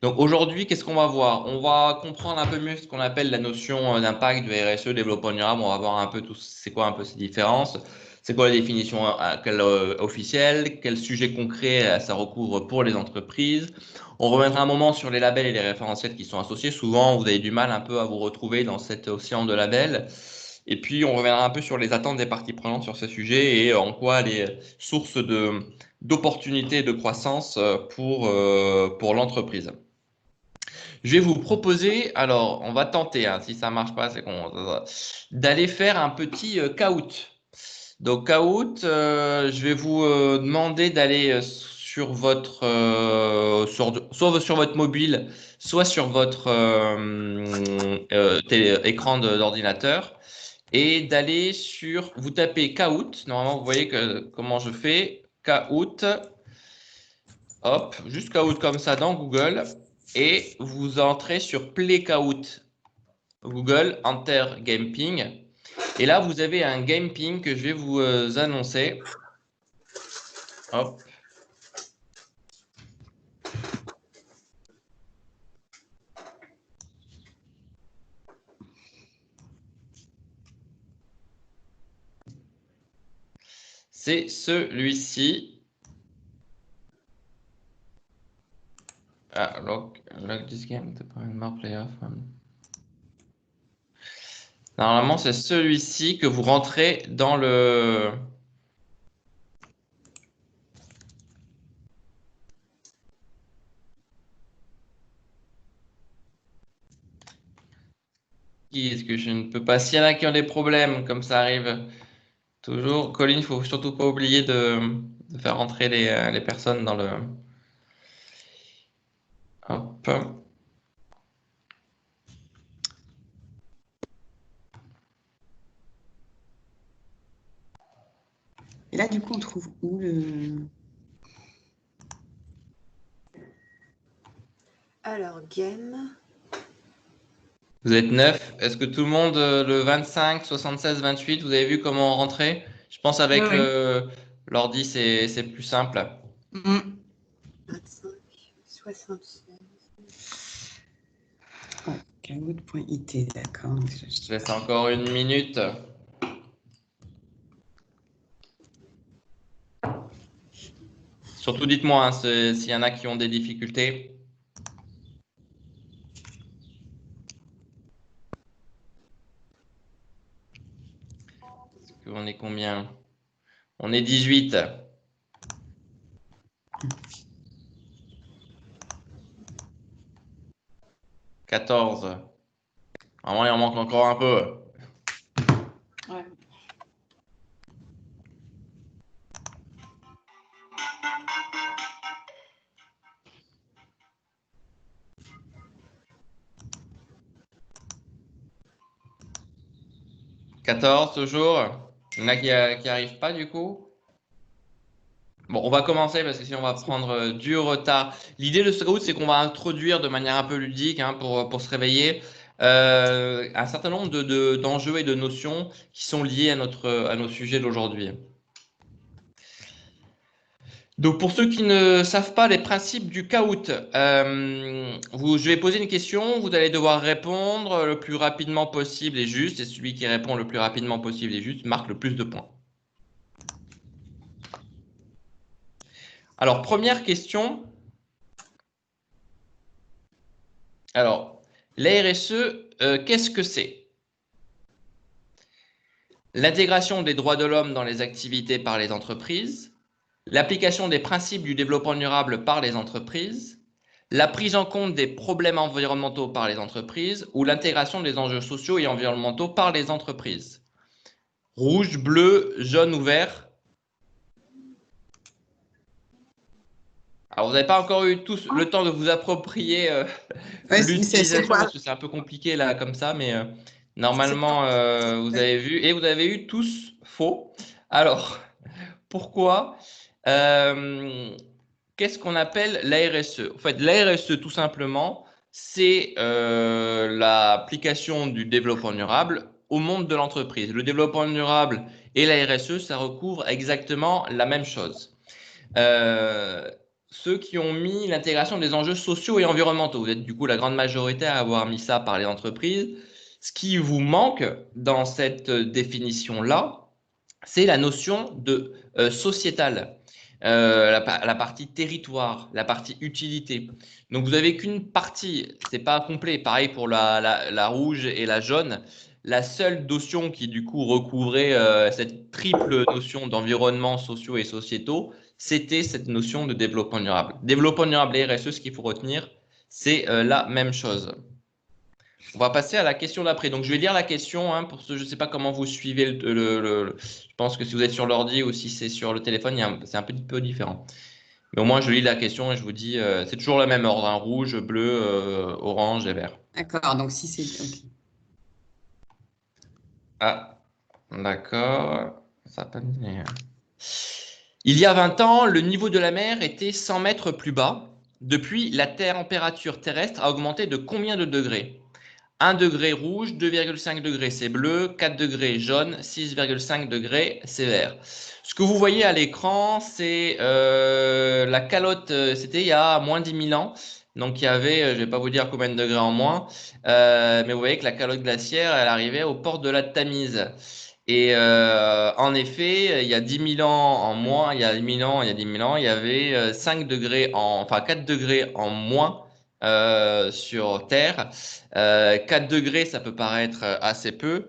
Donc aujourd'hui, qu'est-ce qu'on va voir? On va comprendre un peu mieux ce qu'on appelle la notion d'impact de RSE, développement durable. On va voir un peu tout, c'est quoi un peu ces différences. C'est quoi la définition officielle? Quels sujets concrets ça recouvre pour les entreprises? On reviendra un moment sur les labels et les référentiels qui sont associés. Souvent, vous avez du mal un peu à vous retrouver dans cet océan de labels. Et puis, on reviendra un peu sur les attentes des parties prenantes sur ce sujet et en quoi les sources d'opportunités et de croissance pour l'entreprise. Je vais vous proposer, alors on va tenter, hein, si ça marche pas, c'est qu'on d'aller faire un petit caout. Donc caout, je vais vous demander d'aller sur votre soit sur votre mobile, soit sur votre écran d'ordinateur, et d'aller sur, vous tapez caout. Normalement, vous voyez comment je fais caout. Hop, juste caout comme ça dans Google. Et vous entrez sur Play Caout Google, Enter Gameping. Et là, vous avez un Gameping que je vais vous annoncer. Hop. C'est celui-ci. Ah, lock this game. Normalement, c'est celui-ci que vous rentrez dans le... Est-ce que je ne peux pas... S'il y en a qui ont des problèmes, comme ça arrive toujours, Colin, il ne faut surtout pas oublier de faire rentrer les personnes dans le... Hop. Et là, du coup, on trouve où le... Alors, game. Vous êtes 9. Est-ce que tout le monde, le 25, 76, 28, vous avez vu comment rentrer? Je pense avec l'ordi, c'est plus simple. 25, 76. Caout.it, d'accord. Je laisse encore une minute. Surtout, dites-moi hein, s'il y en a qui ont des difficultés. On est combien? On est 18. 14. Vraiment, il en manque encore un peu. Ouais. « 14 toujours. Il y en a qui arrivent pas du coup. Bon, on va commencer parce que sinon on va prendre du retard. L'idée de ce route, c'est qu'on va introduire de manière un peu ludique hein, pour se réveiller un certain nombre d'enjeux et de notions qui sont liés à nos sujets d'aujourd'hui. Donc pour ceux qui ne savent pas les principes du caout, je vais poser une question, vous allez devoir répondre le plus rapidement possible et juste, et celui qui répond le plus rapidement possible et juste marque le plus de points. Alors, première question. Alors, la RSE, qu'est-ce que c'est? L'intégration des droits de l'homme dans les activités par les entreprises, l'application des principes du développement durable par les entreprises, la prise en compte des problèmes environnementaux par les entreprises ou l'intégration des enjeux sociaux et environnementaux par les entreprises. Rouge, bleu, jaune ou vert. Alors, vous n'avez pas encore eu tous le temps de vous approprier l'utilisation parce que c'est un peu compliqué là comme ça, mais normalement, vous avez vu et vous avez eu tous faux. Alors, pourquoi qu'est-ce qu'on appelle la RSE? En fait, la RSE, tout simplement, c'est l'application du développement durable au monde de l'entreprise. Le développement durable et la RSE, ça recouvre exactement la même chose. ceux qui ont mis l'intégration des enjeux sociaux et environnementaux. Vous êtes du coup la grande majorité à avoir mis ça par les entreprises. Ce qui vous manque dans cette définition-là, c'est la notion de sociétal, la partie territoire, la partie utilité. Donc vous n'avez qu'une partie, c'est pas complet. Pareil pour la rouge et la jaune. La seule notion qui du coup recouvrait cette triple notion d'environnement, sociaux et sociétaux, c'était cette notion de développement durable. Développement durable et RSE, ce qu'il faut retenir, c'est la même chose. On va passer à la question d'après. Donc, je vais lire la question hein, pour ceux, je ne sais pas comment vous suivez. Je pense que si vous êtes sur l'ordi ou si c'est sur le téléphone, c'est un petit peu différent. Mais au moins, je lis la question et je vous dis, c'est toujours le même ordre, hein, rouge, bleu, orange et vert. D'accord, donc si c'est... ok. Ah, d'accord. Ça a pas mis. Il y a 20 ans, le niveau de la mer était 100 mètres plus bas. Depuis, la température terrestre a augmenté de combien de degrés? 1 degré rouge, 2,5 degrés c'est bleu, 4 degrés jaune, 6,5 degrés c'est vert. Ce que vous voyez à l'écran, c'est la calotte, c'était il y a moins 10 000 ans. Donc il y avait, je ne vais pas vous dire combien de degrés en moins, mais vous voyez que la calotte glaciaire, elle arrivait aux portes de la Tamise. Et en effet, il y a 10 000 ans en moins, il y a 1000 ans, il y a 10 000 ans, il y avait 5 degrés enfin 4 degrés en moins sur Terre. 4 degrés, ça peut paraître assez peu.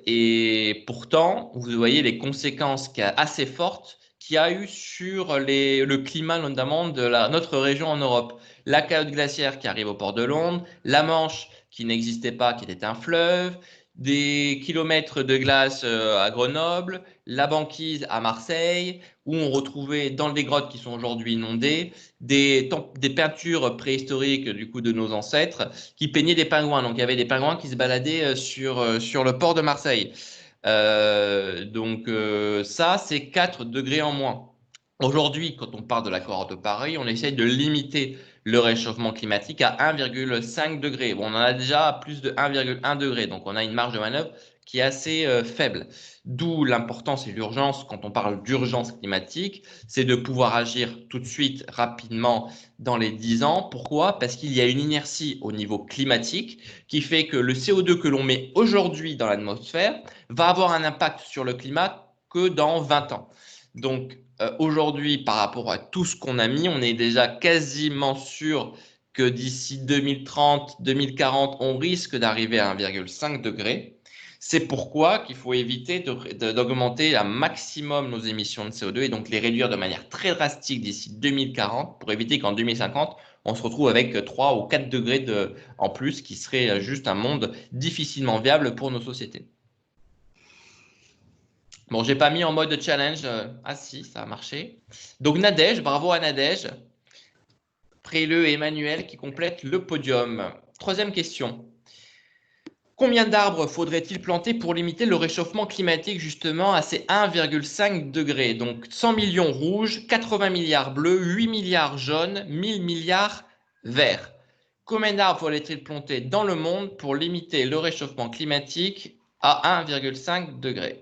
Et pourtant, vous voyez les conséquences assez fortes qu'il y a eu sur le climat, notamment de notre région en Europe. La calotte glaciaire qui arrive au port de Londres, la Manche qui n'existait pas, qui était un fleuve, des kilomètres de glace à Grenoble, la banquise à Marseille, où on retrouvait dans des grottes qui sont aujourd'hui inondées, des peintures préhistoriques du coup de nos ancêtres qui peignaient des pingouins. Donc il y avait des pingouins qui se baladaient sur le port de Marseille. Ça, c'est 4 degrés en moins. Aujourd'hui, quand on parle de l'accord de Paris, on essaye de limiter le réchauffement climatique à 1,5 degré. Bon, on en a déjà plus de 1,1 degré, donc on a une marge de manœuvre qui est assez faible. D'où l'importance et l'urgence, quand on parle d'urgence climatique, c'est de pouvoir agir tout de suite, rapidement, dans les 10 ans. Pourquoi? Parce qu'il y a une inertie au niveau climatique qui fait que le CO2 que l'on met aujourd'hui dans l'atmosphère va avoir un impact sur le climat que dans 20 ans. Donc, aujourd'hui, par rapport à tout ce qu'on a mis, on est déjà quasiment sûr que d'ici 2030, 2040, on risque d'arriver à 1,5 degré. C'est pourquoi qu'il faut éviter d'augmenter un maximum nos émissions de CO2 et donc les réduire de manière très drastique d'ici 2040 pour éviter qu'en 2050, on se retrouve avec 3 ou 4 degrés en plus, qui serait juste un monde difficilement viable pour nos sociétés. Bon, j'ai pas mis en mode challenge. Ah si, ça a marché. Donc Nadège, bravo à Nadège. Préleux et Emmanuel qui complètent le podium. Troisième question. Combien d'arbres faudrait-il planter pour limiter le réchauffement climatique justement à ces 1,5 degrés? Donc 100 millions rouges, 80 milliards bleus, 8 milliards jaunes, 1000 milliards verts. Combien d'arbres faudrait-il planter dans le monde pour limiter le réchauffement climatique à 1,5 degrés?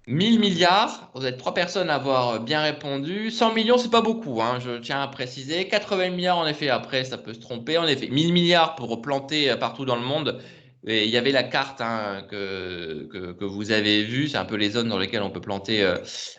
1000 milliards, vous êtes 3 personnes à avoir bien répondu. 100 millions, c'est pas beaucoup, hein, je tiens à préciser. 80 milliards, en effet, après, ça peut se tromper. En effet, 1000 milliards pour planter partout dans le monde. Et il y avait la carte hein, que vous avez vue, c'est un peu les zones dans lesquelles on peut planter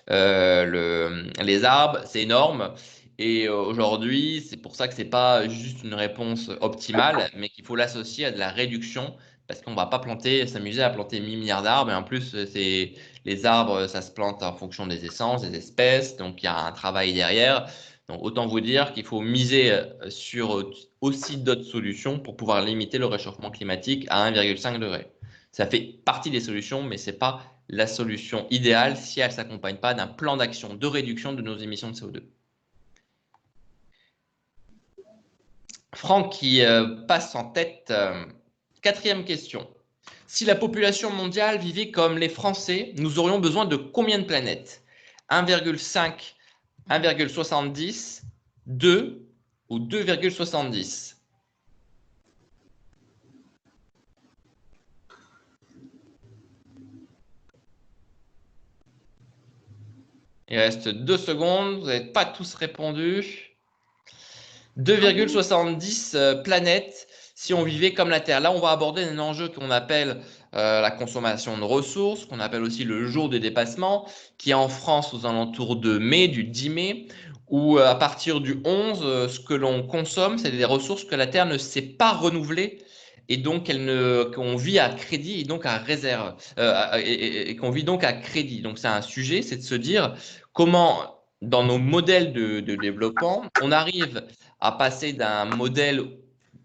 les arbres. C'est énorme. Et aujourd'hui, c'est pour ça que c'est pas juste une réponse optimale, mais qu'il faut l'associer à de la réduction, parce qu'on va pas s'amuser à planter 1000 milliards d'arbres. Et en plus, les arbres, ça se plante en fonction des essences, des espèces, donc il y a un travail derrière. Donc autant vous dire qu'il faut miser sur aussi d'autres solutions pour pouvoir limiter le réchauffement climatique à 1,5 degré. Ça fait partie des solutions, mais ce n'est pas la solution idéale si elle ne s'accompagne pas d'un plan d'action de réduction de nos émissions de CO2. Franck qui passe en tête. Quatrième question. Si la population mondiale vivait comme les Français, nous aurions besoin de combien de planètes? 1,5, 1,70, 2 ou 2,70? Il reste 2 secondes. Vous n'avez pas tous répondu. 2,70 planètes si on vivait comme la Terre. Là, on va aborder un enjeu qu'on appelle la consommation de ressources, qu'on appelle aussi le jour du dépassement, qui est en France aux alentours de mai, du 10 mai, où à partir du 11, ce que l'on consomme, c'est des ressources que la Terre ne sait pas renouveler et donc qu'on vit à crédit et donc à réserve, et qu'on vit donc à crédit. Donc c'est un sujet, c'est de se dire comment, dans nos modèles de développement, on arrive à passer d'un modèle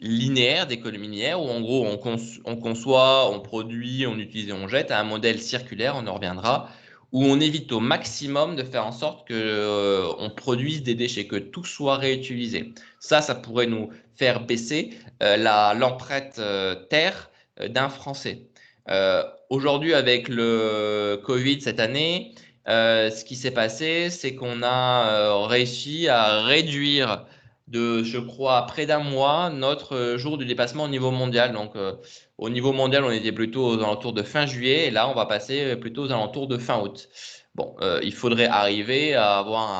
linéaire d'économie linéaire où en gros on conçoit, on produit, on utilise et on jette à un modèle circulaire, on en reviendra, où on évite au maximum de faire en sorte que on produise des déchets, que tout soit réutilisé. Ça pourrait nous faire baisser l'empreinte terre d'un Français. Aujourd'hui, avec le Covid cette année, ce qui s'est passé, c'est qu'on a réussi à réduire de, je crois, près d'un mois notre jour du dépassement au niveau mondial. Donc, au niveau mondial, on était plutôt aux alentours de fin juillet et là, on va passer plutôt aux alentours de fin août. Bon, il faudrait arriver à avoir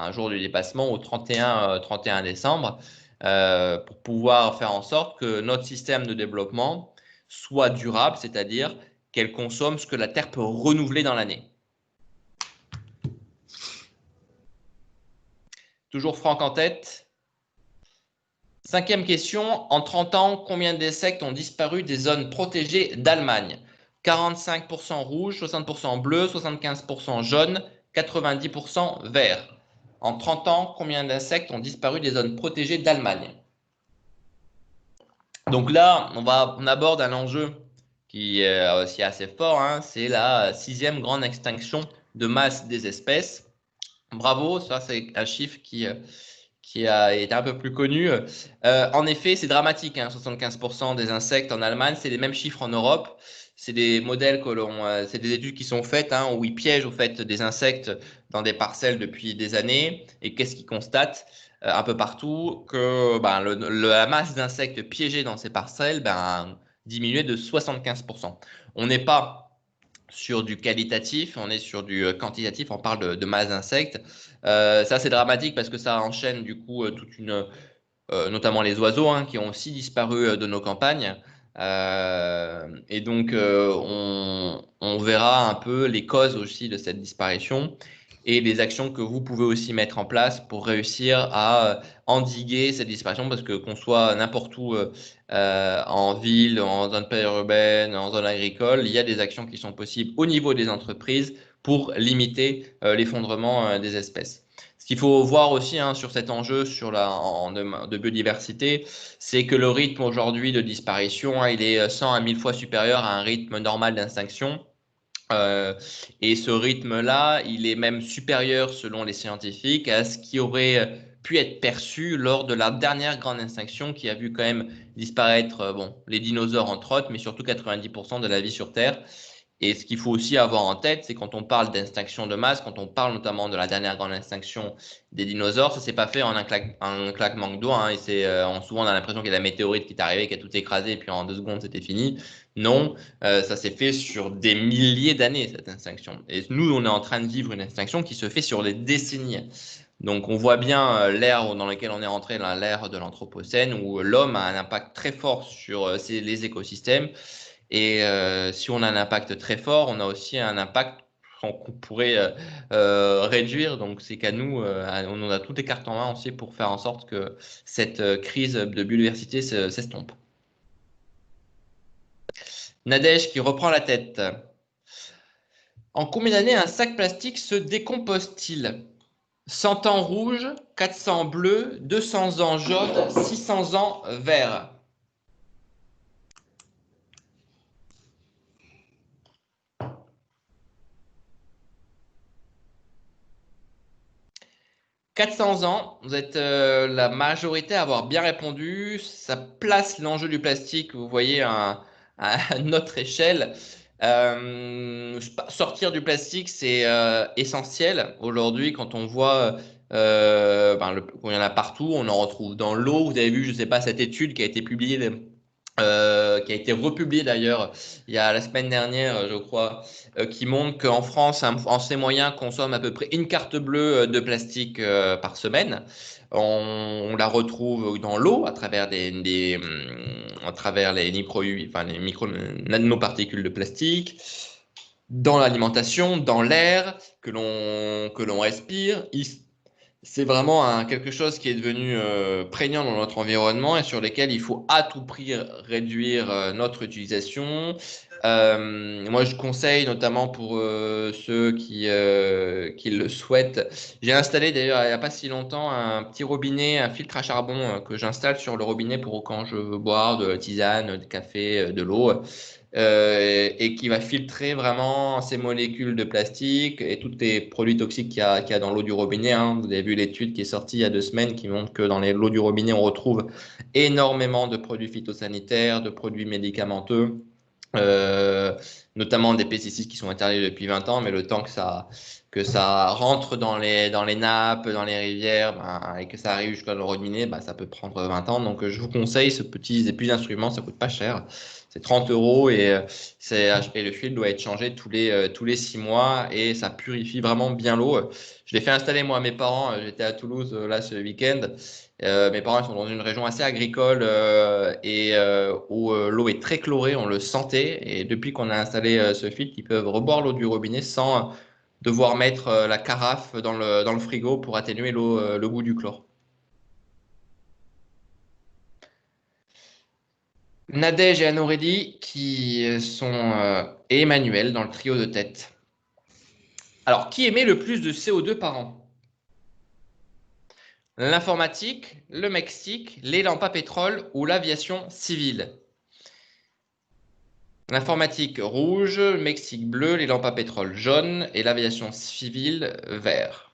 un jour du dépassement au 31 décembre pour pouvoir faire en sorte que notre système de développement soit durable, c'est-à-dire qu'elle consomme ce que la Terre peut renouveler dans l'année. Toujours Franck en tête. 5e question. En 30 ans, combien d'insectes ont disparu des zones protégées d'Allemagne? 45% rouge, 60% bleu, 75% jaune, 90% vert. En 30 ans, combien d'insectes ont disparu des zones protégées d'Allemagne? Donc là, on aborde un enjeu qui est aussi assez fort, hein, c'est la 6e grande extinction de masse des espèces. Bravo, ça c'est un chiffre qui a été un peu plus connu. En effet, c'est dramatique, hein, 75% des insectes en Allemagne, c'est les mêmes chiffres en Europe. C'est des modèles c'est des études qui sont faites, hein, où ils piègent au fait des insectes dans des parcelles depuis des années. Et qu'est-ce qu'ils constatent un peu partout? Que ben, la masse d'insectes piégés dans ces parcelles diminuait de 75%. On n'est pas sur du qualitatif, on est sur du quantitatif, on parle de masse d'insectes. Ça, c'est dramatique parce que ça enchaîne du coup notamment les oiseaux, hein, qui ont aussi disparu de nos campagnes. Et donc, on verra un peu les causes aussi de cette disparition et les actions que vous pouvez aussi mettre en place pour réussir à endiguer cette disparition, parce que qu'on soit n'importe où en ville, en zone périurbaine, en zone agricole, il y a des actions qui sont possibles au niveau des entreprises pour limiter l'effondrement des espèces. Ce qu'il faut voir aussi, hein, sur cet enjeu de biodiversité, c'est que le rythme aujourd'hui de disparition, hein, il est 100 à 1000 fois supérieur à un rythme normal d'extinction. Et ce rythme-là, il est même supérieur, selon les scientifiques, à ce qui aurait pu être perçu lors de la dernière grande extinction qui a vu quand même disparaître les dinosaures entre autres, mais surtout 90% de la vie sur Terre. Et ce qu'il faut aussi avoir en tête, c'est quand on parle d'extinction de masse, quand on parle notamment de la dernière grande extinction des dinosaures, ça s'est pas fait en un claquement de doigts, hein, et souvent on a l'impression qu'il y a la météorite qui est arrivée, qui a tout écrasé, et puis en 2 secondes c'était fini. Non, ça s'est fait sur des milliers d'années, cette extinction. Et nous, on est en train de vivre une extinction qui se fait sur des décennies. Donc on voit bien l'ère dans laquelle on est rentré, l'ère de l'Anthropocène, où l'homme a un impact très fort sur les écosystèmes. Et si on a un impact très fort, on a aussi un impact qu'on pourrait réduire. Donc, c'est qu'à nous, on a toutes les cartes en main aussi pour faire en sorte que cette crise de biodiversité s'estompe. Nadège qui reprend la tête. En combien d'années un sac plastique se décompose-t-il? 100 ans rouge, 400 bleu, 200 ans jaune, 600 ans vert. 400 ans, vous êtes la majorité à avoir bien répondu. Ça place l'enjeu du plastique, vous voyez, à notre échelle. Sortir du plastique, c'est essentiel aujourd'hui quand on voit qu'il y en a partout. On en retrouve dans l'eau. Vous avez vu, je ne sais pas, cette étude qui a été publiée qui a été republié d'ailleurs il y a la semaine dernière, je crois, qui montre qu'en France, un Français moyen consomme à peu près une carte bleue de plastique par semaine. On la retrouve dans l'eau à travers à travers enfin, les micro nanoparticules de plastique, dans l'alimentation, dans l'air que l'on respire. C'est vraiment quelque chose qui est devenu prégnant dans notre environnement et sur lequel il faut à tout prix réduire notre utilisation. Moi, je conseille notamment pour ceux qui le souhaitent. J'ai installé d'ailleurs il n'y a pas si longtemps un petit robinet, un filtre à charbon que j'installe sur le robinet pour quand je veux boire de la tisane, du café, de l'eau et qui va filtrer vraiment ces molécules de plastique et tous les produits toxiques qu'il y a dans l'eau du robinet, hein. Vous avez vu l'étude qui est sortie il y a 2 semaines qui montre que dans l'eau du robinet, on retrouve énormément de produits phytosanitaires, de produits médicamenteux, euh, notamment des pesticides qui sont interdits depuis 20 ans, mais le temps que ça rentre dans les nappes, dans les rivières, ben, et que ça arrive jusqu'à le robinet, ben, ça peut prendre 20 ans. Donc, je vous conseille ce petit plus d'instruments, ça coûte pas cher. C'est 30 euros et le fil doit être changé tous les 6 mois et ça purifie vraiment bien l'eau. Je l'ai fait installer moi à mes parents. J'étais à Toulouse là ce week-end. Mes parents sont dans une région assez agricole où l'eau est très chlorée, on le sentait. Et depuis qu'on a installé ce filtre, ils peuvent reboire l'eau du robinet sans devoir mettre la carafe dans le frigo pour atténuer le goût du chlore. Nadège et Anne-Aurélie et Emmanuel dans le trio de tête. Alors, qui émet le plus de CO2 par an? L'informatique, le Mexique, les lampes à pétrole ou l'aviation civile? L'informatique rouge, le Mexique bleu, les lampes à pétrole jaune et l'aviation civile vert.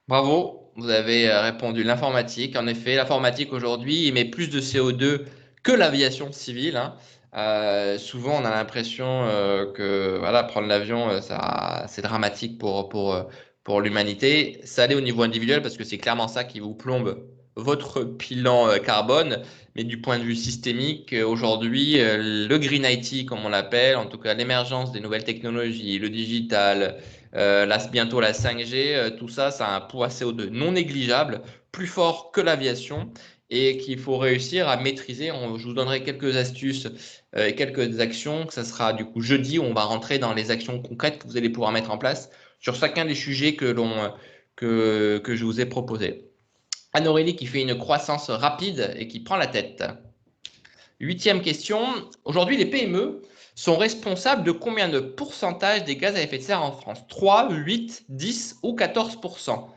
Bravo, vous avez répondu l'informatique. En effet, l'informatique aujourd'hui émet plus de CO2 que l'aviation civile, hein. Souvent, on a l'impression que voilà, prendre l'avion, c'est dramatique pour l'humanité. Ça l'est au niveau individuel parce que c'est clairement ça qui vous plombe votre bilan carbone. Mais du point de vue systémique, aujourd'hui, le Green IT, comme on l'appelle, en tout cas l'émergence des nouvelles technologies, le digital, bientôt la 5G, tout ça, ça a un poids CO2 non négligeable, plus fort que l'aviation et qu'il faut réussir à maîtriser. Je vous donnerai quelques astuces et quelques actions. Ça sera du coup jeudi où on va rentrer dans les actions concrètes que vous allez pouvoir mettre en place sur chacun des sujets que je vous ai proposés. Anne-Aurélie qui fait une croissance rapide et qui prend la tête. 8e question. Aujourd'hui, les PME sont responsables de combien de pourcentage des gaz à effet de serre en France? 3, 8, 10 ou 14%?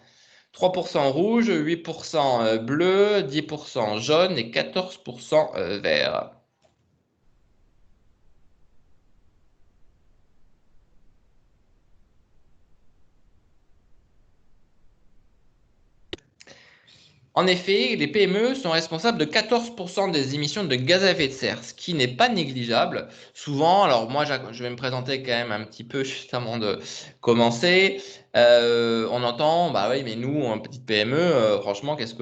3% rouge, 8% bleu, 10% jaune et 14% vert. En effet, les PME sont responsables de 14% des émissions de gaz à effet de serre, ce qui n'est pas négligeable. Souvent, alors moi je vais me présenter quand même un petit peu juste avant de commencer. On entend, bah oui, mais nous, en petite PME, franchement, c'est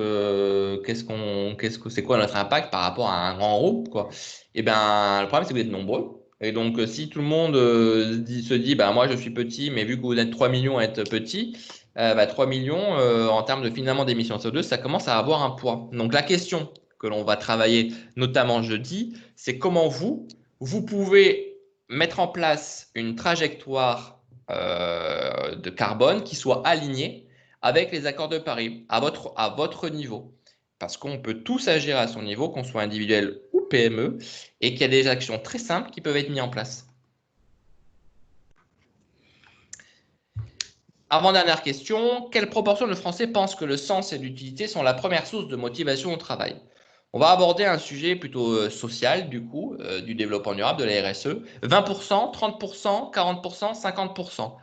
quoi notre impact par rapport à un grand groupe, quoi? Eh bien, le problème, c'est que vous êtes nombreux. Et donc, si tout le monde se dit, bah moi je suis petit, mais vu que vous êtes 3 millions à être petit, 3 millions en termes de finalement d'émissions de CO2, ça commence à avoir un poids. Donc la question que l'on va travailler notamment jeudi, c'est comment vous pouvez mettre en place une trajectoire de carbone qui soit alignée avec les accords de Paris à votre niveau. Parce qu'on peut tous agir à son niveau, qu'on soit individuel ou PME, et qu'il y a des actions très simples qui peuvent être mises en place. Avant-dernière question, quelle proportion de Français pensent que le sens et l'utilité sont la première source de motivation au travail? On va aborder un sujet plutôt social, du coup, du développement durable, de la RSE. 20%, 30%, 40%, 50%.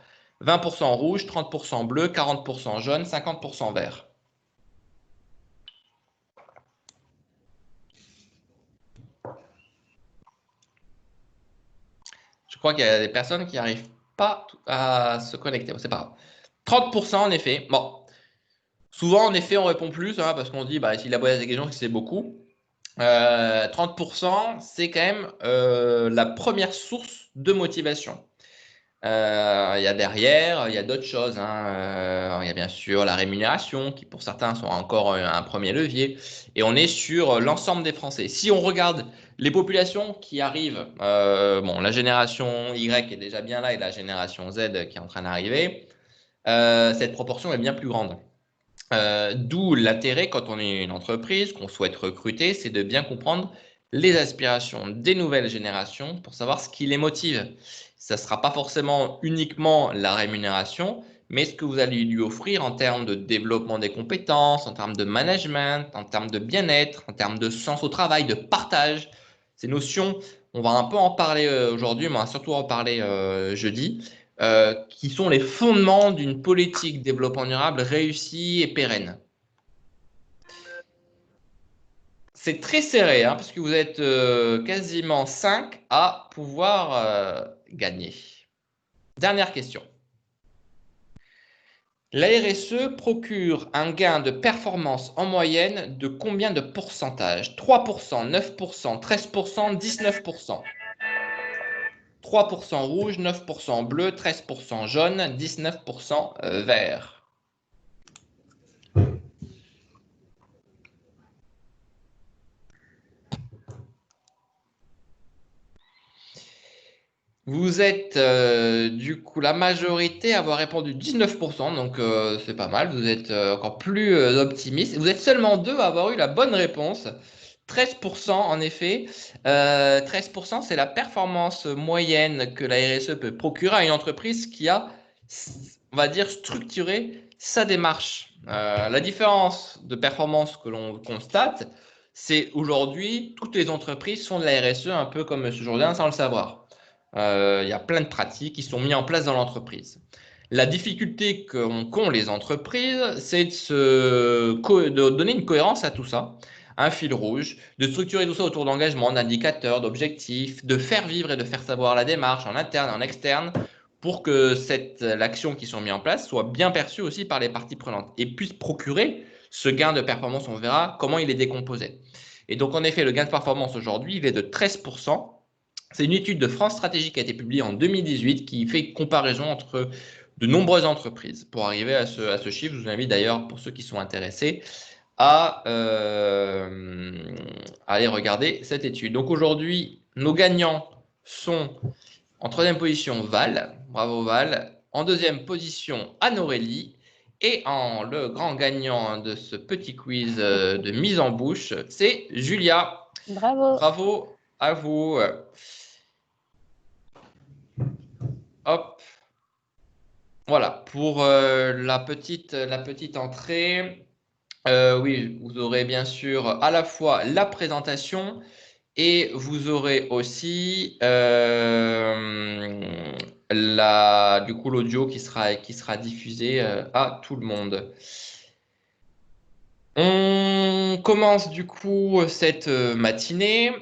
20% rouge, 30% bleu, 40% jaune, 50% vert. Je crois qu'il y a des personnes qui n'arrivent pas à se connecter. C'est pas grave. 30% en effet. Bon, souvent en effet on répond plus hein, parce qu'on se dit bah, si la boîte des questions c'est beaucoup. 30% c'est quand même la première source de motivation. Il y a derrière, il y a d'autres choses, hein. Il y a bien sûr la rémunération qui pour certains sont encore un premier levier. Et on est sur l'ensemble des Français. Si on regarde les populations qui arrivent, bon, la génération Y est déjà bien là et la génération Z qui est en train d'arriver, cette proportion est bien plus grande. D'où l'intérêt quand on est une entreprise, qu'on souhaite recruter, c'est de bien comprendre les aspirations des nouvelles générations pour savoir ce qui les motive. Ça ne sera pas forcément uniquement la rémunération, mais ce que vous allez lui offrir en termes de développement des compétences, en termes de management, en termes de bien-être, en termes de sens au travail, de partage. Ces notions, on va un peu en parler aujourd'hui, mais on va surtout en parler jeudi qui sont les fondements d'une politique développement durable réussie et pérenne. C'est très serré, hein, parce que vous êtes quasiment 5 à pouvoir gagner. Dernière question. La RSE procure un gain de performance en moyenne de combien de pourcentage? 3%, 9%, 13%, 19%. 3% rouge, 9% bleu, 13% jaune, 19% vert. Vous êtes du coup la majorité à avoir répondu 19%, donc c'est pas mal. Vous êtes encore plus optimiste. Vous êtes seulement deux à avoir eu la bonne réponse. 13% en effet. 13% c'est la performance moyenne que la RSE peut procurer à une entreprise qui a, on va dire, structuré sa démarche. La différence de performance que l'on constate, c'est aujourd'hui, toutes les entreprises font de la RSE un peu comme M. Jourdain sans le savoir. Il y a plein de pratiques qui sont mises en place dans l'entreprise. La difficulté qu'ont les entreprises, c'est de donner une cohérence à tout ça, un fil rouge, de structurer tout ça autour d'engagements, d'indicateurs, d'objectifs, de faire vivre et de faire savoir la démarche en interne et en externe pour que l'action qui sont mises en place soit bien perçue aussi par les parties prenantes et puisse procurer ce gain de performance. On verra comment il est décomposé. Et donc, en effet, le gain de performance aujourd'hui, il est de 13%. C'est une étude de France Stratégie qui a été publiée en 2018 qui fait une comparaison entre de nombreuses entreprises. Pour arriver à ce chiffre, je vous invite d'ailleurs, pour ceux qui sont intéressés, à aller regarder cette étude. Donc aujourd'hui, nos gagnants sont en troisième position Val, bravo Val, en deuxième position Anne-Aurélie, et le grand gagnant de ce petit quiz de mise en bouche, c'est Julia. Bravo. Bravo à vous. Hop. Voilà, pour la petite entrée. Oui, vous aurez bien sûr à la fois la présentation et vous aurez aussi du coup l'audio qui sera diffusé à tout le monde. On commence du coup cette matinée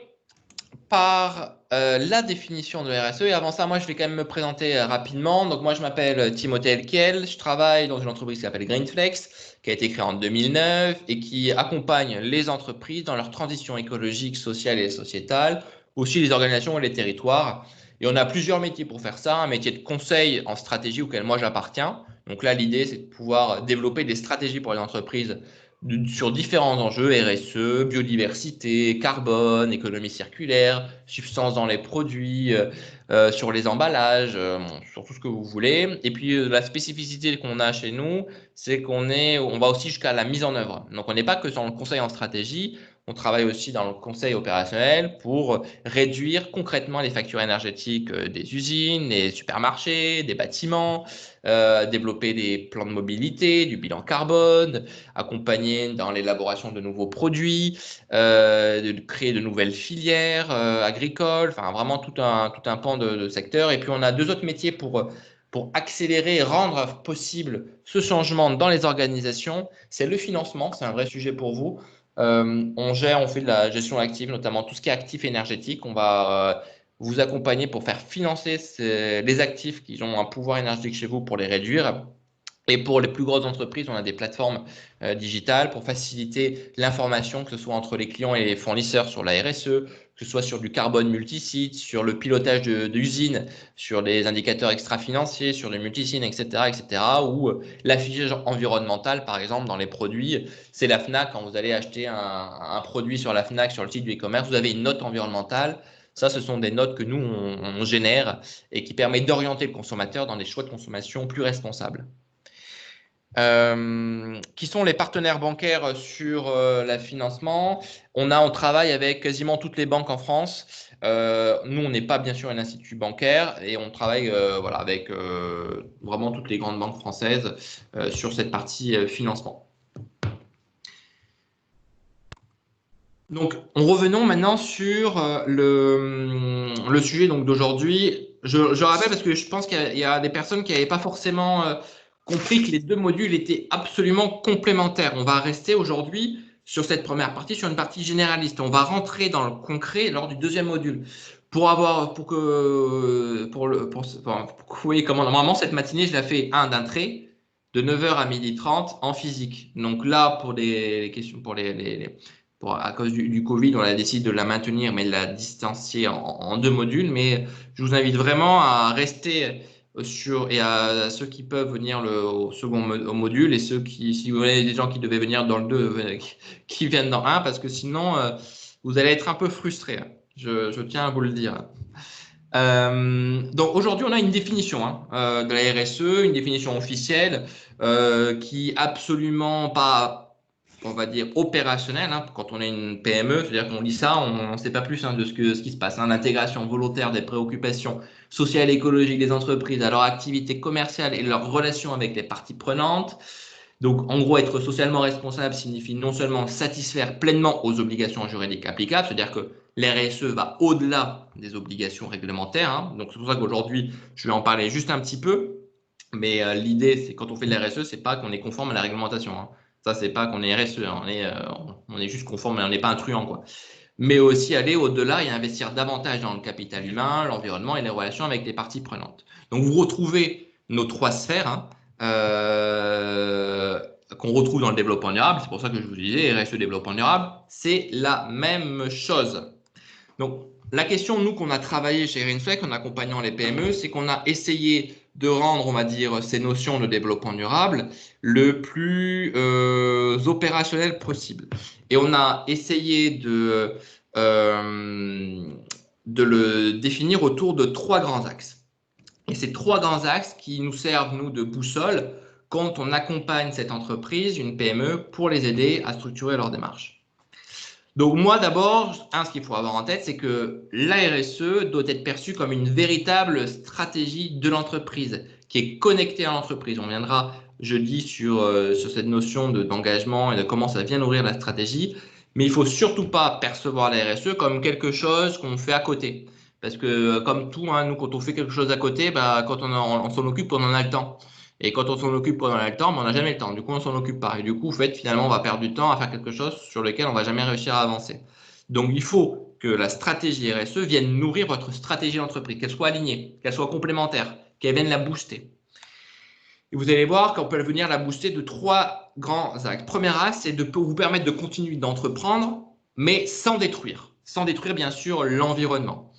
par la définition de RSE. Et avant ça, moi, je vais quand même me présenter rapidement. Donc, moi, je m'appelle Timothée Elkiel. Je travaille dans une entreprise qui s'appelle Greenflex, qui a été créée en 2009 et qui accompagne les entreprises dans leur transition écologique, sociale et sociétale, aussi les organisations et les territoires. Et on a plusieurs métiers pour faire ça. Un métier de conseil en stratégie auquel moi j'appartiens. Donc là, l'idée, c'est de pouvoir développer des stratégies pour les entreprises sur différents enjeux, RSE, biodiversité, carbone, économie circulaire, substances dans les produits, sur les emballages, sur tout ce que vous voulez. Et puis la spécificité qu'on a chez nous, c'est on va aussi jusqu'à la mise en œuvre. Donc on n'est pas que sur le conseil en stratégie, on travaille aussi dans le conseil opérationnel pour réduire concrètement les factures énergétiques des usines, des supermarchés, des bâtiments, développer des plans de mobilité, du bilan carbone, accompagner dans l'élaboration de nouveaux produits, de créer de nouvelles filières agricoles, enfin vraiment tout un pan de secteur. Et puis on a deux autres métiers pour accélérer et rendre possible ce changement dans les organisations. C'est le financement, c'est un vrai sujet pour vous. On fait de la gestion active, notamment tout ce qui est actif énergétique. On va vous accompagner pour faire financer les actifs qui ont un pouvoir énergétique chez vous pour les réduire. Et pour les plus grosses entreprises, on a des plateformes digitales pour faciliter l'information, que ce soit entre les clients et les fournisseurs sur la RSE, que ce soit sur du carbone multisite, sur le pilotage d'usines, sur les indicateurs extra-financiers, sur le multisite, etc., ou l'affichage environnemental, par exemple, dans les produits. C'est la FNAC, quand vous allez acheter un produit sur la FNAC, sur le site du e-commerce, vous avez une note environnementale. Ça, ce sont des notes que nous, on génère et qui permettent d'orienter le consommateur dans des choix de consommation plus responsables. Qui sont les partenaires bancaires sur le financement? On travaille avec quasiment toutes les banques en France. Nous, on n'est pas bien sûr un institut bancaire et on travaille voilà, avec vraiment toutes les grandes banques françaises sur cette partie financement. Donc, revenons maintenant sur le sujet d'aujourd'hui. Je rappelle parce que je pense qu'il y a des personnes qui n'avaient pas forcément compris que les deux modules étaient absolument complémentaires. On va rester aujourd'hui sur cette première partie, sur une partie généraliste. On va rentrer dans le concret lors du deuxième module pour que vous voyez comment normalement cette matinée, je la fais d'un trait de 9h à 12h30 en physique. Donc là, pour les questions, à cause du Covid, on a décidé de la maintenir, mais de la distancier en deux modules. Mais je vous invite vraiment à rester et à ceux qui peuvent venir au second module et ceux qui, si vous voulez, des gens qui devaient venir dans le 2, qui viennent dans 1, parce que sinon, vous allez être un peu frustrés. Je tiens à vous le dire. Donc aujourd'hui, on a une définition de la RSE, une définition officielle qui absolument pas, on va dire, opérationnelle. Quand on est une PME, c'est-à-dire qu'on lit ça, on ne sait pas plus de ce qui se passe. L'intégration volontaire des préoccupations sociales et écologiques des entreprises à leur activité commerciale et leurs relations avec les parties prenantes. Donc, en gros, être socialement responsable signifie non seulement satisfaire pleinement aux obligations juridiques applicables, c'est-à-dire que l'RSE va au-delà des obligations réglementaires. Donc, c'est pour ça qu'aujourd'hui, je vais en parler juste un petit peu. Mais l'idée, c'est quand on fait de la RSE, c'est pas qu'on est conforme à la réglementation. Ça, c'est pas qu'on est RSE. On est juste conforme, mais on n'est pas un truand, quoi. Mais aussi aller au-delà et investir davantage dans le capital humain, l'environnement et les relations avec les parties prenantes. Donc, vous retrouvez nos 3 sphères qu'on retrouve dans le développement durable. C'est pour ça que je vous disais, RSE développement durable, c'est la même chose. Donc, la question, nous, qu'on a travaillé chez Greenfleck en accompagnant les PME, c'est qu'on a essayé de rendre, on va dire, ces notions de développement durable le plus opérationnel possible. Et on a essayé de le définir autour de 3 grands axes. Et ces 3 grands axes qui nous servent, nous, de boussole quand on accompagne cette entreprise, une PME, pour les aider à structurer leur démarche. Donc moi, d'abord, ce qu'il faut avoir en tête, c'est que la RSE doit être perçue comme une véritable stratégie de l'entreprise qui est connectée à l'entreprise. On viendra jeudi sur cette notion d'engagement et de comment ça vient nourrir la stratégie. Mais il ne faut surtout pas percevoir la RSE comme quelque chose qu'on fait à côté. Parce que comme tout, nous, quand on fait quelque chose à côté, quand on s'en occupe, on en a le temps. Et quand on s'en occupe pendant le temps, on n'a jamais le temps. Du coup, on s'en occupe pas. Et du coup, finalement, on va perdre du temps à faire quelque chose sur lequel on va jamais réussir à avancer. Donc, il faut que la stratégie RSE vienne nourrir votre stratégie d'entreprise, qu'elle soit alignée, qu'elle soit complémentaire, qu'elle vienne la booster. Et vous allez voir qu'on peut venir la booster de 3 grands axes. Premier axe, c'est de vous permettre de continuer d'entreprendre, mais sans détruire. Sans détruire, bien sûr, l'environnement.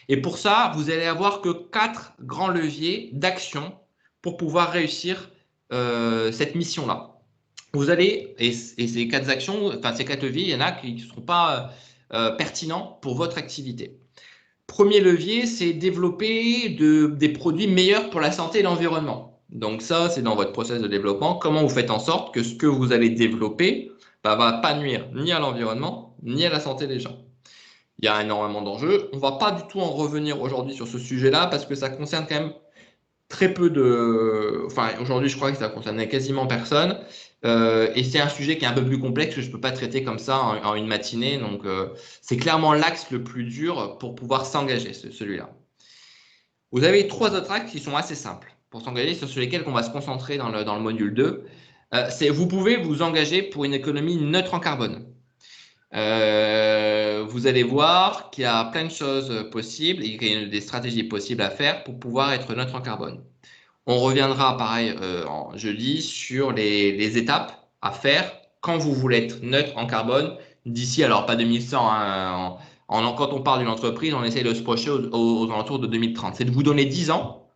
Et pour ça, vous allez avoir que 4 grands leviers d'action pour pouvoir réussir cette mission-là. Vous allez, et ces 4 actions, enfin ces 4 leviers, il y en a qui ne seront pas pertinents pour votre activité. Premier levier, c'est développer des produits meilleurs pour la santé et l'environnement. Donc ça, c'est dans votre process de développement. Comment vous faites en sorte que ce que vous allez développer ne va pas nuire ni à l'environnement, ni à la santé des gens. Il y a énormément d'enjeux. On ne va pas du tout en revenir aujourd'hui sur ce sujet-là parce que ça concerne quand même très peu Enfin, aujourd'hui, je crois que ça concernait quasiment personne. Et c'est un sujet qui est un peu plus complexe que je ne peux pas traiter comme ça en une matinée. Donc, c'est clairement l'axe le plus dur pour pouvoir s'engager, celui-là. Vous avez 3 autres axes qui sont assez simples pour s'engager, sur lesquels on va se concentrer dans le module 2. Vous pouvez vous engager pour une économie neutre en carbone. Vous allez voir qu'il y a plein de choses possibles et qu'il y a des stratégies possibles à faire pour pouvoir être neutre en carbone. On reviendra, pareil, en jeudi, sur les étapes à faire quand vous voulez être neutre en carbone d'ici, alors pas 2100, hein, quand on parle d'une entreprise, on essaie de se projeter aux alentours de 2030. C'est de vous donner 10 ans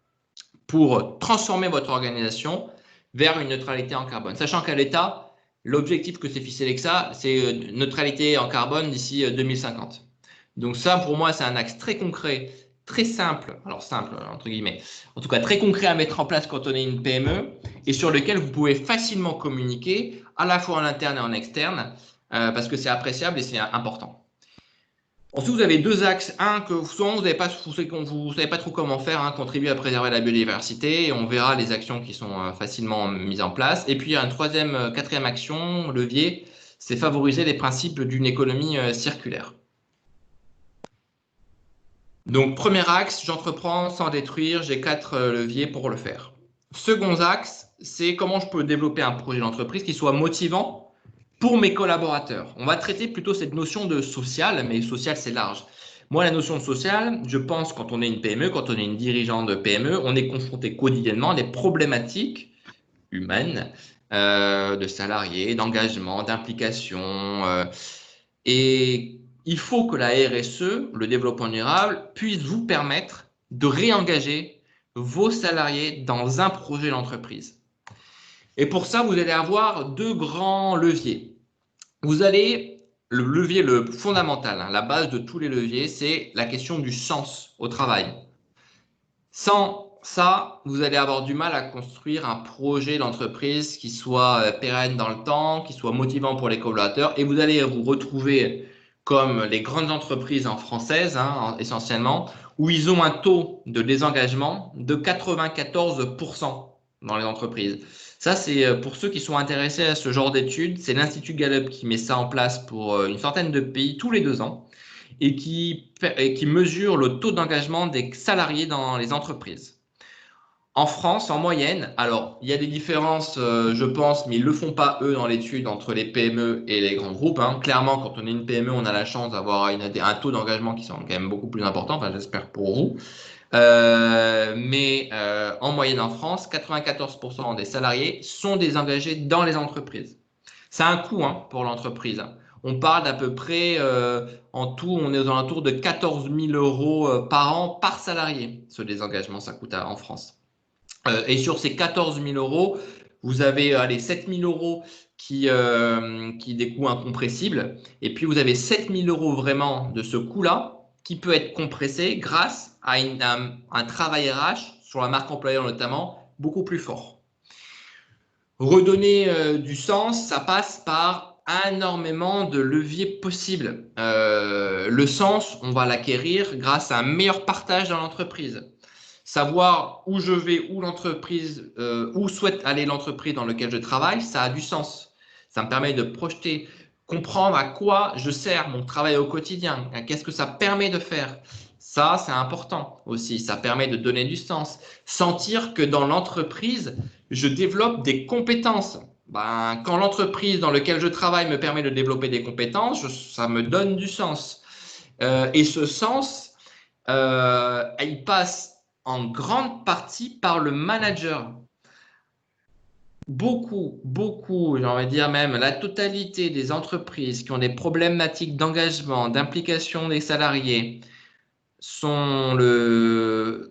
pour transformer votre organisation vers une neutralité en carbone. Sachant qu'à l'État, l'objectif que s'est fixé l'EXA, c'est neutralité en carbone d'ici 2050. Donc ça, pour moi, c'est un axe très concret, très simple, alors simple, entre guillemets, en tout cas très concret à mettre en place quand on est une PME et sur lequel vous pouvez facilement communiquer à la fois en interne et en externe parce que c'est appréciable et c'est important. Ensuite, vous avez deux axes. Un, que souvent, vous ne savez pas trop comment faire, hein, contribuer à préserver la biodiversité. Et on verra les actions qui sont facilement mises en place. Et puis, il y a une quatrième action, levier, c'est favoriser les principes d'une économie circulaire. Donc, premier axe, j'entreprends sans détruire. J'ai 4 leviers pour le faire. Second axe, c'est comment je peux développer un projet d'entreprise qui soit motivant pour mes collaborateurs. On va traiter plutôt cette notion de social, mais social, c'est large. Moi, la notion de social, je pense quand on est une PME, quand on est une dirigeante de PME, on est confronté quotidiennement à des problématiques humaines, de salariés, d'engagement, d'implication. Et il faut que la RSE, le développement durable, puisse vous permettre de réengager vos salariés dans un projet d'entreprise. Et pour ça, vous allez avoir 2 grands leviers. Vous avez le levier le fondamental, hein, la base de tous les leviers, c'est la question du sens au travail. Sans ça, vous allez avoir du mal à construire un projet d'entreprise qui soit pérenne dans le temps, qui soit motivant pour les collaborateurs, et vous allez vous retrouver comme les grandes entreprises françaises, hein, essentiellement, où ils ont un taux de désengagement de 94% dans les entreprises. Ça, c'est pour ceux qui sont intéressés à ce genre d'études, c'est l'Institut Gallup qui met ça en place pour une centaine de pays tous les 2 ans et qui mesure le taux d'engagement des salariés dans les entreprises. En France, en moyenne, alors il y a des différences, je pense, mais ils ne le font pas eux dans l'étude entre les PME et les grands groupes, hein. Clairement, quand on est une PME, on a la chance d'avoir un taux d'engagement qui sont quand même beaucoup plus important, enfin j'espère pour vous. Mais en moyenne en France, 94% des salariés sont désengagés dans les entreprises. C'est un coût pour l'entreprise. On parle d'à peu près, en tout, on est aux alentours de 14 000 euros par an par salarié. Ce désengagement, ça coûte en France. Et sur ces 14 000 euros, vous avez 7 000 euros qui des coûts incompressibles. Et puis, vous avez 7 000 euros vraiment de ce coût-là qui peut être compressé grâce à un travail RH sur la marque employeur notamment beaucoup plus fort. Redonner du sens, ça passe par énormément de leviers possibles. Le sens, on va l'acquérir grâce à un meilleur partage dans l'entreprise. Savoir où je vais, où souhaite aller l'entreprise dans laquelle je travaille, ça a du sens. Ça me permet de projeter, comprendre à quoi je sers mon travail au quotidien, qu'est-ce que ça permet de faire. Ça, c'est important aussi. Ça permet de donner du sens. Sentir que dans l'entreprise, je développe des compétences. Quand l'entreprise dans laquelle je travaille me permet de développer des compétences, ça me donne du sens. Et ce sens, il passe en grande partie par le manager. Beaucoup, j'ai envie de dire même la totalité des entreprises qui ont des problématiques d'engagement, d'implication des salariés, il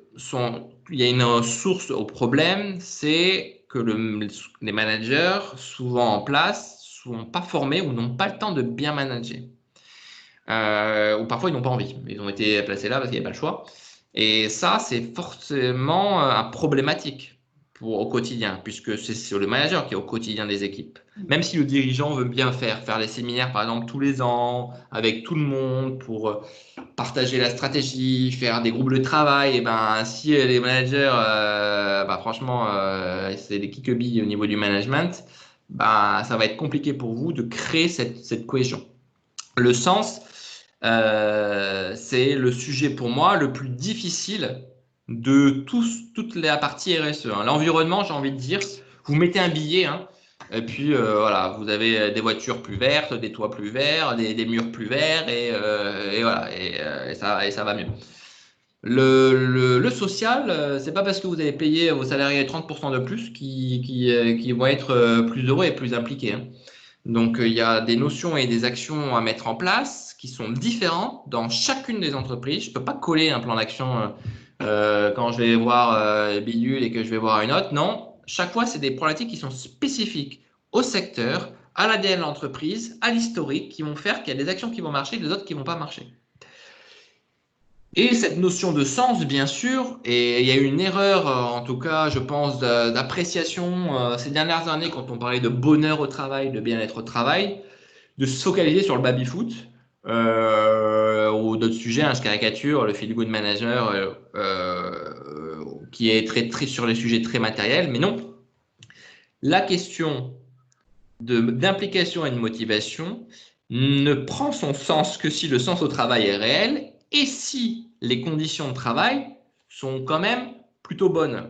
y a une source au problème, c'est que les managers, souvent en place, ne sont pas formés ou n'ont pas le temps de bien manager. Ou parfois, ils n'ont pas envie. Ils ont été placés là parce qu'il n'y a pas le choix. Et ça, c'est forcément problématique au quotidien, puisque c'est sur le manager qui est au quotidien des équipes. Même si le dirigeant veut bien faire des séminaires, par exemple, tous les ans, avec tout le monde, pour partager la stratégie, faire des groupes de travail, et si les managers, franchement, c'est des kickebilles au niveau du management, ça va être compliqué pour vous de créer cette cohésion. Le sens, c'est le sujet pour moi le plus difficile de toute la partie RSE. L'environnement, j'ai envie de dire, vous mettez un billet, et puis voilà, vous avez des voitures plus vertes, des toits plus verts, des murs plus verts, et voilà, et ça va mieux. Le social, c'est pas parce que vous avez payé vos salariés 30% de plus qui vont être plus heureux et plus impliqués, hein. Donc, il y a des notions et des actions à mettre en place qui sont différentes dans chacune des entreprises. Je ne peux pas coller un plan d'action quand je vais voir Bidule et que je vais voir une autre. Non, chaque fois, c'est des problématiques qui sont spécifiques au secteur, à l'ADN de l'entreprise, à l'historique, qui vont faire qu'il y a des actions qui vont marcher, des autres qui ne vont pas marcher. Et cette notion de sens, bien sûr, et il y a eu une erreur, en tout cas, je pense, d'appréciation ces dernières années quand on parlait de bonheur au travail, de bien-être au travail, de se focaliser sur le baby-foot ou d'autres sujets, hein, je caricature, le feel-good manager qui est très sur les sujets très matériels, mais non. La question d'implication et de motivation ne prend son sens que si le sens au travail est réel et si les conditions de travail sont quand même plutôt bonnes.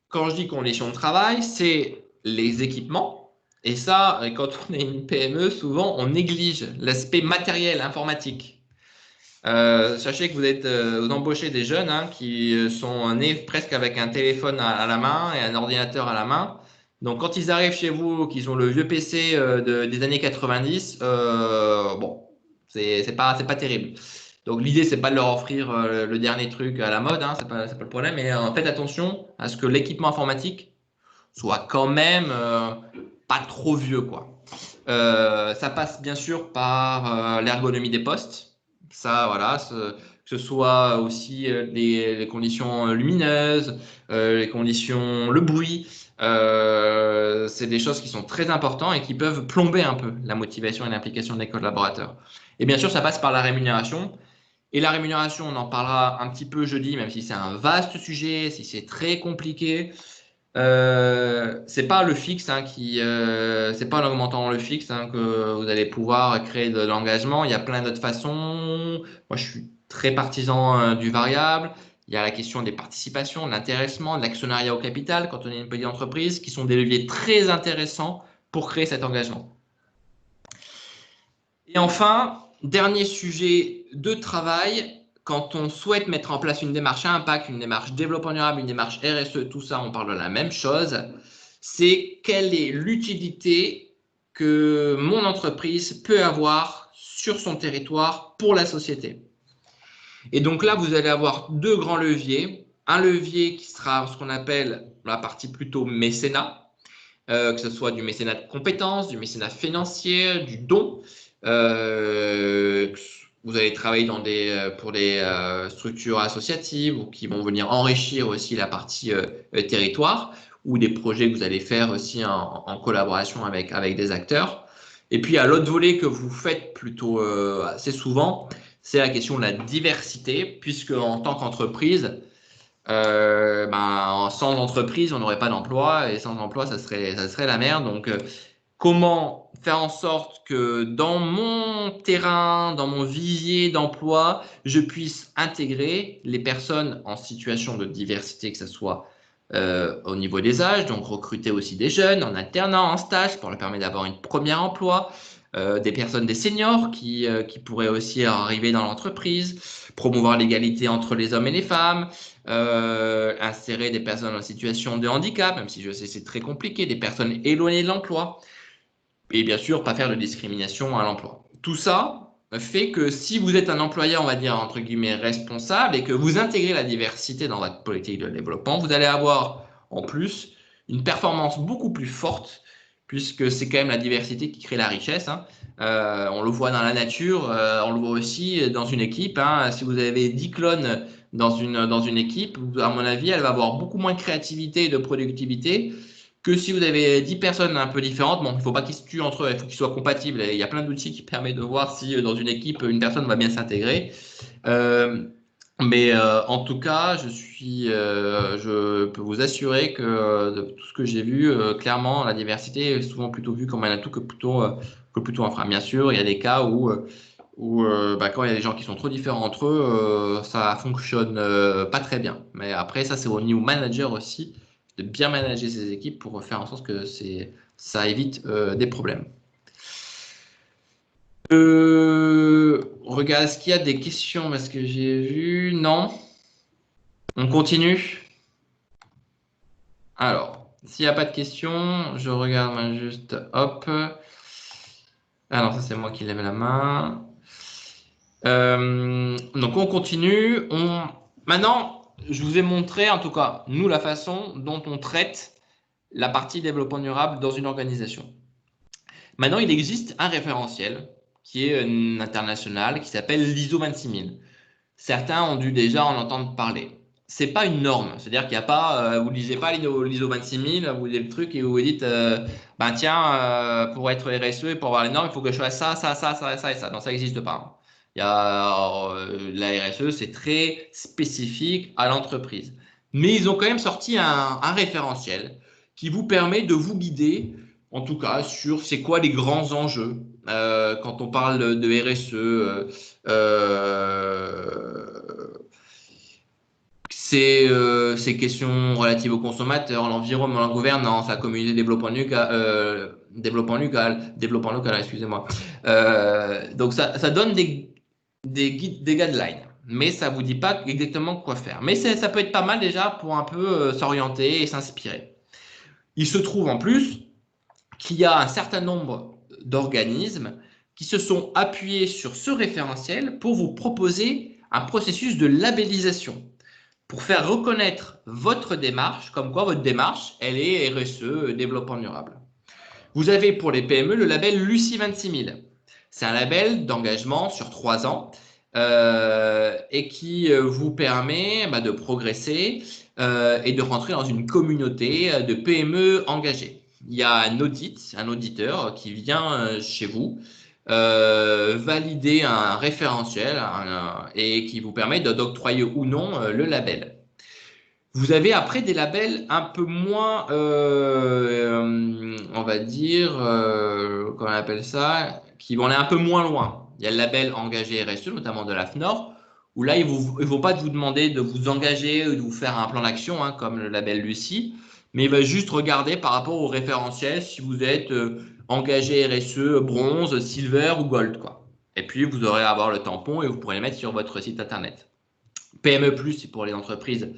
Quand je dis conditions de travail, c'est les équipements. Et ça, quand on est une PME, souvent, on néglige l'aspect matériel, informatique. Sachez que vous embauchez des jeunes qui sont nés presque avec un téléphone à la main et un ordinateur à la main. Donc, quand ils arrivent chez vous, qu'ils ont le vieux PC des années 90, bon, c'est pas terrible. Donc, l'idée, c'est pas de leur offrir le dernier truc à la mode, hein, c'est pas le problème, mais faites attention à ce que l'équipement informatique soit quand même pas trop vieux, quoi. Ça passe bien sûr par l'ergonomie des postes. Ça, voilà, que ce soit aussi les conditions lumineuses, les conditions, le bruit. C'est des choses qui sont très importantes et qui peuvent plomber un peu la motivation et l'implication des collaborateurs. Et bien sûr, ça passe par la rémunération. Et la rémunération, on en parlera un petit peu jeudi, même si c'est un vaste sujet, si c'est très compliqué. C'est pas le fixe c'est pas en augmentant le fixe que vous allez pouvoir créer de l'engagement. Il y a plein d'autres façons. Moi, je suis très partisan du variable. Il y a la question des participations, de l'intéressement, de l'actionnariat au capital quand on est une petite entreprise, qui sont des leviers très intéressants pour créer cet engagement. Et enfin, dernier sujet de travail. Quand on souhaite mettre en place une démarche à impact, une démarche développement durable, une démarche RSE, tout ça, on parle de la même chose. C'est quelle est l'utilité que mon entreprise peut avoir sur son territoire pour la société. Et donc là, vous allez avoir deux grands leviers. Un levier qui sera ce qu'on appelle la partie plutôt mécénat, que ce soit du mécénat de compétences, du mécénat financier, du don. Vous allez travailler pour des structures associatives ou qui vont venir enrichir aussi la partie territoire ou des projets que vous allez faire aussi en collaboration avec des acteurs. Et puis, à l'autre volet que vous faites plutôt assez souvent, c'est la question de la diversité, puisque en tant qu'entreprise, sans entreprise, on n'aurait pas d'emploi, et sans emploi, ça serait la merde. Donc, comment faire en sorte que dans mon terrain, dans mon vivier d'emploi, je puisse intégrer les personnes en situation de diversité, que ce soit au niveau des âges, donc recruter aussi des jeunes en alternant, en stage, pour leur permettre d'avoir un premier emploi, des personnes, des seniors qui pourraient aussi arriver dans l'entreprise, promouvoir l'égalité entre les hommes et les femmes, insérer des personnes en situation de handicap, même si je sais c'est très compliqué, des personnes éloignées de l'emploi, et bien sûr, pas faire de discrimination à l'emploi. Tout ça fait que si vous êtes un employeur, on va dire, entre guillemets, responsable et que vous intégrez la diversité dans votre politique de développement, vous allez avoir en plus une performance beaucoup plus forte puisque c'est quand même la diversité qui crée la richesse. On le voit dans la nature, on le voit aussi dans une équipe. Si vous avez 10 clones dans une équipe, à mon avis, elle va avoir beaucoup moins de créativité et de productivité que si vous avez 10 personnes un peu différentes. Bon, il ne faut pas qu'ils se tuent entre eux, il faut qu'ils soient compatibles. Il y a plein d'outils qui permettent de voir si dans une équipe, une personne va bien s'intégrer. Mais en tout cas, je peux vous assurer que de tout ce que j'ai vu, clairement, la diversité est souvent plutôt vue comme un atout que plutôt un frein. Bien sûr, il y a des cas où quand il y a des gens qui sont trop différents entre eux, ça fonctionne pas très bien. Mais après, ça, c'est au niveau manager aussi, de bien manager ses équipes pour faire en sorte que ça évite des problèmes. regarde, est-ce qu'il y a des questions parce que j'ai vu? Non. On continue. Alors, s'il n'y a pas de questions, je regarde juste, hop. Ah non, ça c'est moi qui lève la main. Donc on continue. Maintenant, je vous ai montré, en tout cas, nous, la façon dont on traite la partie développement durable dans une organisation. Maintenant, il existe un référentiel qui est international, qui s'appelle l'ISO 26000. Certains ont dû déjà en entendre parler. C'est pas une norme, c'est-à-dire qu'il n'y a pas, vous lisez pas l'ISO 26000, vous lisez le truc et vous vous dites, ben tiens, pour être RSE et pour avoir les normes, il faut que je fasse ça, ça, ça, ça, ça et ça. Non, ça n'existe pas. Il y a, la RSE, c'est très spécifique à l'entreprise. Mais ils ont quand même sorti un référentiel qui vous permet de vous guider, en tout cas, sur c'est quoi les grands enjeux quand on parle de RSE. Ces questions relatives aux consommateurs, l'environnement, la gouvernance, la communauté, développement local, excusez-moi. Donc ça donne des guides, des guidelines, mais ça vous dit pas exactement quoi faire. Mais ça peut être pas mal déjà pour un peu s'orienter et s'inspirer. Il se trouve en plus qu'il y a un certain nombre d'organismes qui se sont appuyés sur ce référentiel pour vous proposer un processus de labellisation, pour faire reconnaître votre démarche, comme quoi votre démarche, elle est RSE, développement durable. Vous avez pour les PME le label Lucie 26000. C'est un label d'engagement sur 3 ans et qui vous permet de progresser et de rentrer dans une communauté de PME engagées. Il y a un auditeur qui vient chez vous valider un référentiel et qui vous permet d'octroyer ou non le label. Vous avez après des labels un peu moins, on va dire, comment on appelle ça, qui vont aller un peu moins loin. Il y a le label engagé RSE, notamment de la FNOR, où là, ils ne vont pas vous demander de vous engager ou de vous faire un plan d'action, hein, comme le label Lucie, mais il va juste regarder par rapport au référentiel si vous êtes engagé RSE bronze, silver ou gold, quoi. Et puis, vous aurez à avoir le tampon et vous pourrez le mettre sur votre site internet. PME+, c'est pour les entreprises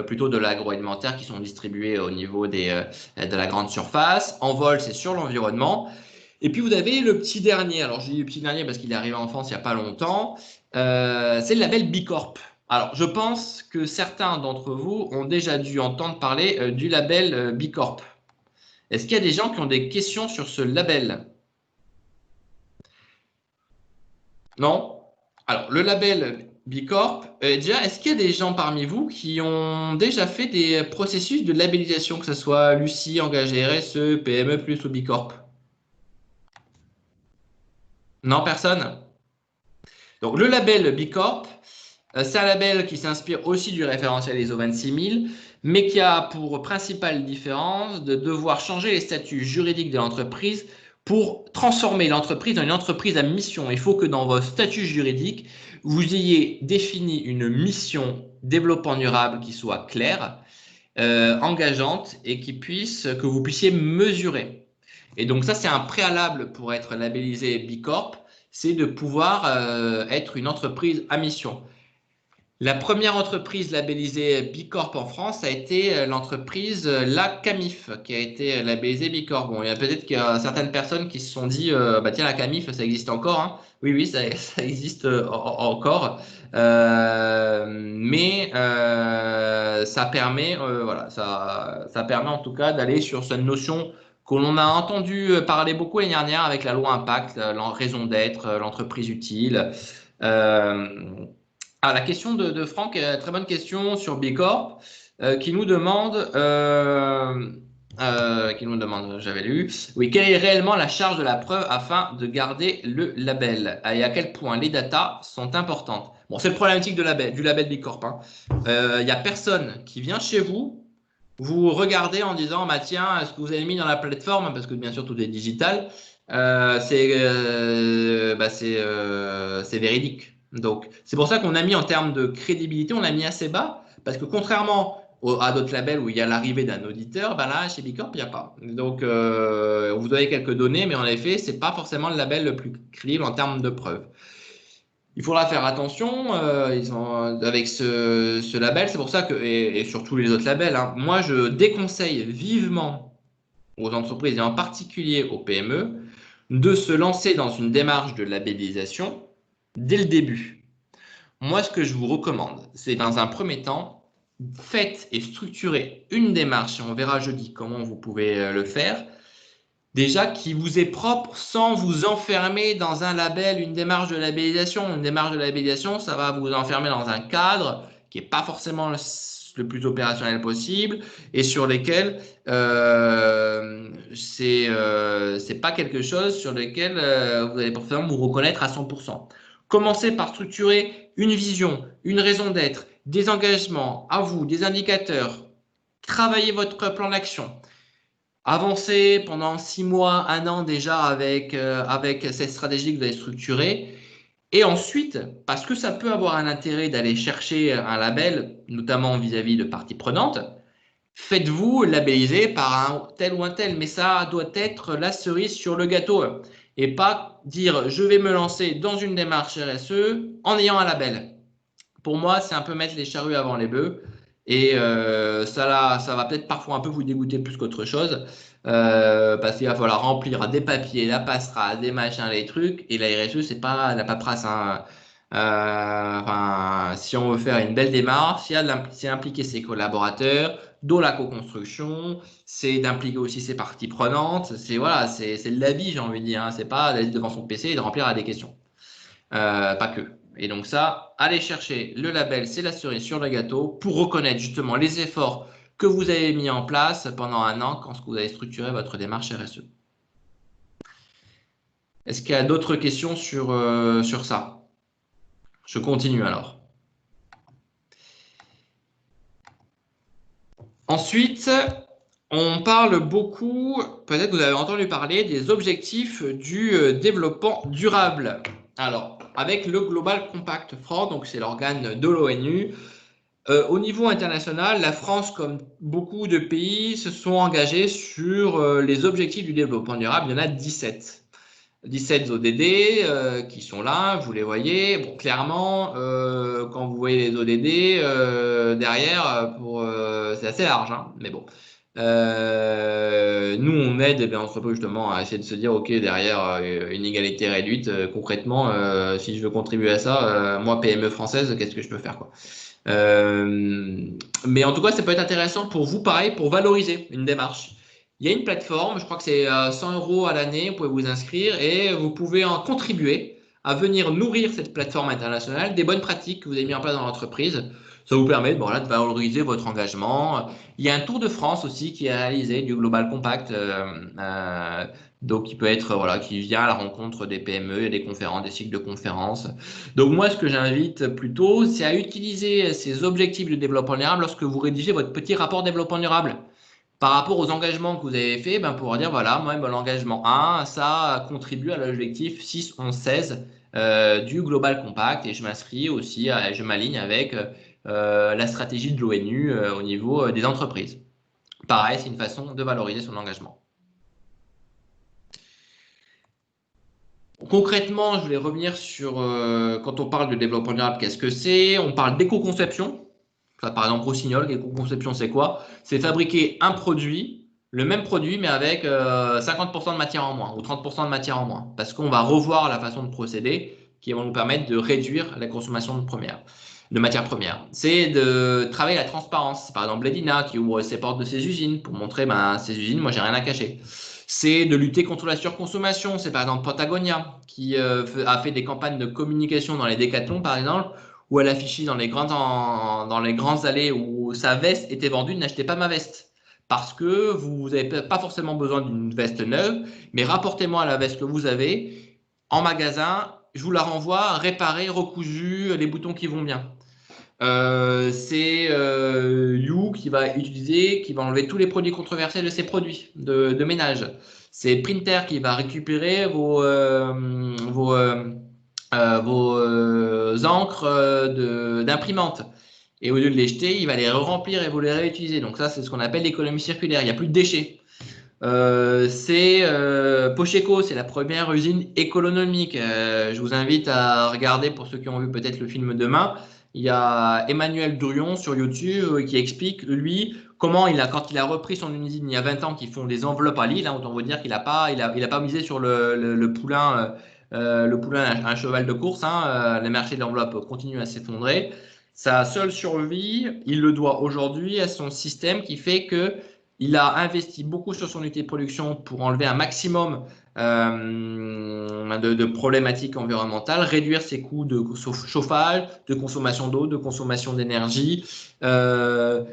plutôt de l'agroalimentaire qui sont distribuées au niveau de la grande surface. Envol, c'est sur l'environnement. Et puis, vous avez le petit dernier. Alors, je dis le petit dernier parce qu'il est arrivé en France il n'y a pas longtemps. C'est le label Bicorp. Alors, je pense que certains d'entre vous ont déjà dû entendre parler du label Bicorp. Est-ce qu'il y a des gens qui ont des questions sur ce label? Non? Alors, le label Bicorp, déjà, est-ce qu'il y a des gens parmi vous qui ont déjà fait des processus de labellisation, que ce soit Lucie, engagé RSE, PME+, ou Bicorp? Non, personne? Donc, le label Bicorp, c'est un label qui s'inspire aussi du référentiel ISO 26000, mais qui a pour principale différence de devoir changer les statuts juridiques de l'entreprise pour transformer l'entreprise en une entreprise à mission. Il faut que dans vos statuts juridiques, vous ayez défini une mission développement durable qui soit claire, engageante et que vous puissiez mesurer. Et donc ça, c'est un préalable pour être labellisé Bicorp, c'est de pouvoir être une entreprise à mission. La première entreprise labellisée Bicorp en France a été l'entreprise La Camif, qui a été labellisée Bicorp. Bon, il y a peut-être certaines personnes qui se sont dit, tiens, la Camif, ça existe encore, hein. Oui, oui, ça existe encore. Mais ça permet, voilà, ça permet en tout cas d'aller sur cette notion que l'on a entendu parler beaucoup l'année dernière avec la loi Impact, la raison d'être, l'entreprise utile. La question de Franck, très bonne question sur Bicorp, qui nous demande, j'avais lu, oui, quelle est réellement la charge de la preuve afin de garder le label et à quel point les datas sont importantes. Bon, c'est le problématique du label Bicorp. Hein. Il n'y a personne qui vient chez vous, vous regardez en disant, bah tiens, est-ce que vous avez mis dans la plateforme, parce que bien sûr tout est digital, c'est véridique. Donc, c'est pour ça qu'on a mis en termes de crédibilité, on l'a mis assez bas, parce que contrairement à d'autres labels où il y a l'arrivée d'un auditeur, ben là, chez Bicorp, il n'y a pas. Donc, vous avez quelques données, mais en effet, ce n'est pas forcément le label le plus crédible en termes de preuves. Il faudra faire attention avec ce label. C'est pour ça que, et sur tous les autres labels, hein, moi, je déconseille vivement aux entreprises et en particulier aux PME de se lancer dans une démarche de labellisation dès le début. Moi, ce que je vous recommande, c'est dans un premier temps, faites et structurez une démarche, et on verra jeudi comment vous pouvez le faire, déjà qui vous est propre sans vous enfermer dans un label, une démarche de labellisation. Une démarche de labellisation, ça va vous enfermer dans un cadre qui n'est pas forcément le plus opérationnel possible et sur lesquels c'est pas quelque chose sur lequel vous allez forcément vous reconnaître à 100%. Commencez par structurer une vision, une raison d'être, des engagements à vous, des indicateurs. Travaillez votre plan d'action. Avancez pendant 6 mois, 1 an déjà avec cette stratégie que vous avez structurée. Et ensuite, parce que ça peut avoir un intérêt d'aller chercher un label, notamment vis-à-vis de parties prenantes, faites-vous labelliser par un tel ou un tel. Mais ça doit être la cerise sur le gâteau. Et pas dire je vais me lancer dans une démarche RSE en ayant un label. Pour moi, c'est un peu mettre les charrues avant les bœufs. Et ça va peut-être parfois un peu vous dégoûter plus qu'autre chose. Parce qu'il va falloir remplir des papiers, la paperasse, des machins, les trucs. Et la RSE, c'est pas la paperasse, hein. Enfin, si on veut faire une belle démarche, c'est impliquer ses collaborateurs, dont la co-construction, c'est d'impliquer aussi ses parties prenantes. C'est voilà, c'est de la vie, j'ai envie de dire, hein. C'est pas d'aller devant son PC et de remplir à des questions. Pas que. Et donc ça, allez chercher le label, c'est la cerise sur le gâteau pour reconnaître justement les efforts que vous avez mis en place pendant 1 an quand vous avez structuré votre démarche RSE. Est-ce qu'il y a d'autres questions sur ça? Je continue alors. Ensuite, on parle beaucoup, peut-être que vous avez entendu parler, des objectifs du développement durable. Alors, avec le Global Compact France, donc c'est l'organe de l'ONU, au niveau international, la France, comme beaucoup de pays, se sont engagés sur les objectifs du développement durable. Il y en a 17. 17 ODD qui sont là, vous les voyez. Bon, clairement, quand vous voyez les ODD, derrière, c'est assez large, hein, mais bon. Nous, on aide les entreprises justement à essayer de se dire, OK, derrière une égalité réduite, concrètement, si je veux contribuer à ça, moi, PME française, qu'est-ce que je peux faire, quoi. Mais en tout cas, ça peut être intéressant pour vous, pareil, pour valoriser une démarche. Il y a une plateforme, je crois que c'est 100 € à l'année, vous pouvez vous inscrire et vous pouvez en contribuer à venir nourrir cette plateforme internationale des bonnes pratiques que vous avez mis en place dans l'entreprise. Ça vous permet bon, là, de valoriser votre engagement. Il y a un tour de France aussi qui est réalisé du Global Compact, donc qui peut être voilà, qui vient à la rencontre des PME, il y a des conférences, des cycles de conférences. Donc moi, ce que j'invite plutôt, c'est à utiliser ces objectifs de développement durable lorsque vous rédigez votre petit rapport développement durable. Par rapport aux engagements que vous avez faits, ben, pour dire, voilà, moi, l'engagement 1, ça contribue à l'objectif 6, 11, 16 du Global Compact et je m'inscris aussi, je m'aligne avec la stratégie de l'ONU au niveau des entreprises. Pareil, c'est une façon de valoriser son engagement. Concrètement, je voulais revenir sur, quand on parle de développement durable, qu'est-ce que c'est? On parle d'éco-conception. Par exemple, Rossignol, l'éco-conception, c'est quoi? C'est fabriquer un produit, le même produit, mais avec 50% de matière en moins ou 30% de matière en moins. Parce qu'on va revoir la façon de procéder qui va nous permettre de réduire la consommation de matières premières. C'est de travailler la transparence. Par exemple, Ledina qui ouvre ses portes de ses usines pour montrer, ces usines, moi, j'ai rien à cacher. C'est de lutter contre la surconsommation. C'est par exemple Patagonia qui a fait des campagnes de communication dans les décathlons, par exemple, où elle affichait dans les grandes allées où sa veste était vendue, n'achetez pas ma veste. Parce que vous n'avez pas forcément besoin d'une veste neuve, mais rapportez-moi la veste que vous avez en magasin, je vous la renvoie, réparée, recousue, les boutons qui vont bien. C'est You qui va enlever tous les produits controversés de ses produits de ménage. C'est Printer qui va récupérer vos encres d'imprimante. Et au lieu de les jeter, il va les remplir et vous les réutiliser. Donc ça, c'est ce qu'on appelle l'économie circulaire. Il n'y a plus de déchets. Pocheco, c'est la première usine économique. Je vous invite à regarder, pour ceux qui ont vu peut-être le film Demain, il y a Emmanuel Durion sur YouTube qui explique, lui, comment quand il a repris son usine il y a 20 ans, qu'ils font des enveloppes à Lille, hein, autant vous dire qu'il n'a pas, il a pas misé sur le poulain, un cheval de course, hein, le marché de l'enveloppe continue à s'effondrer. Sa seule survie, il le doit aujourd'hui à son système qui fait que il a investi beaucoup sur son unité de production pour enlever un maximum de problématiques environnementales, réduire ses coûts de chauffage, de consommation d'eau, de consommation d'énergie. Il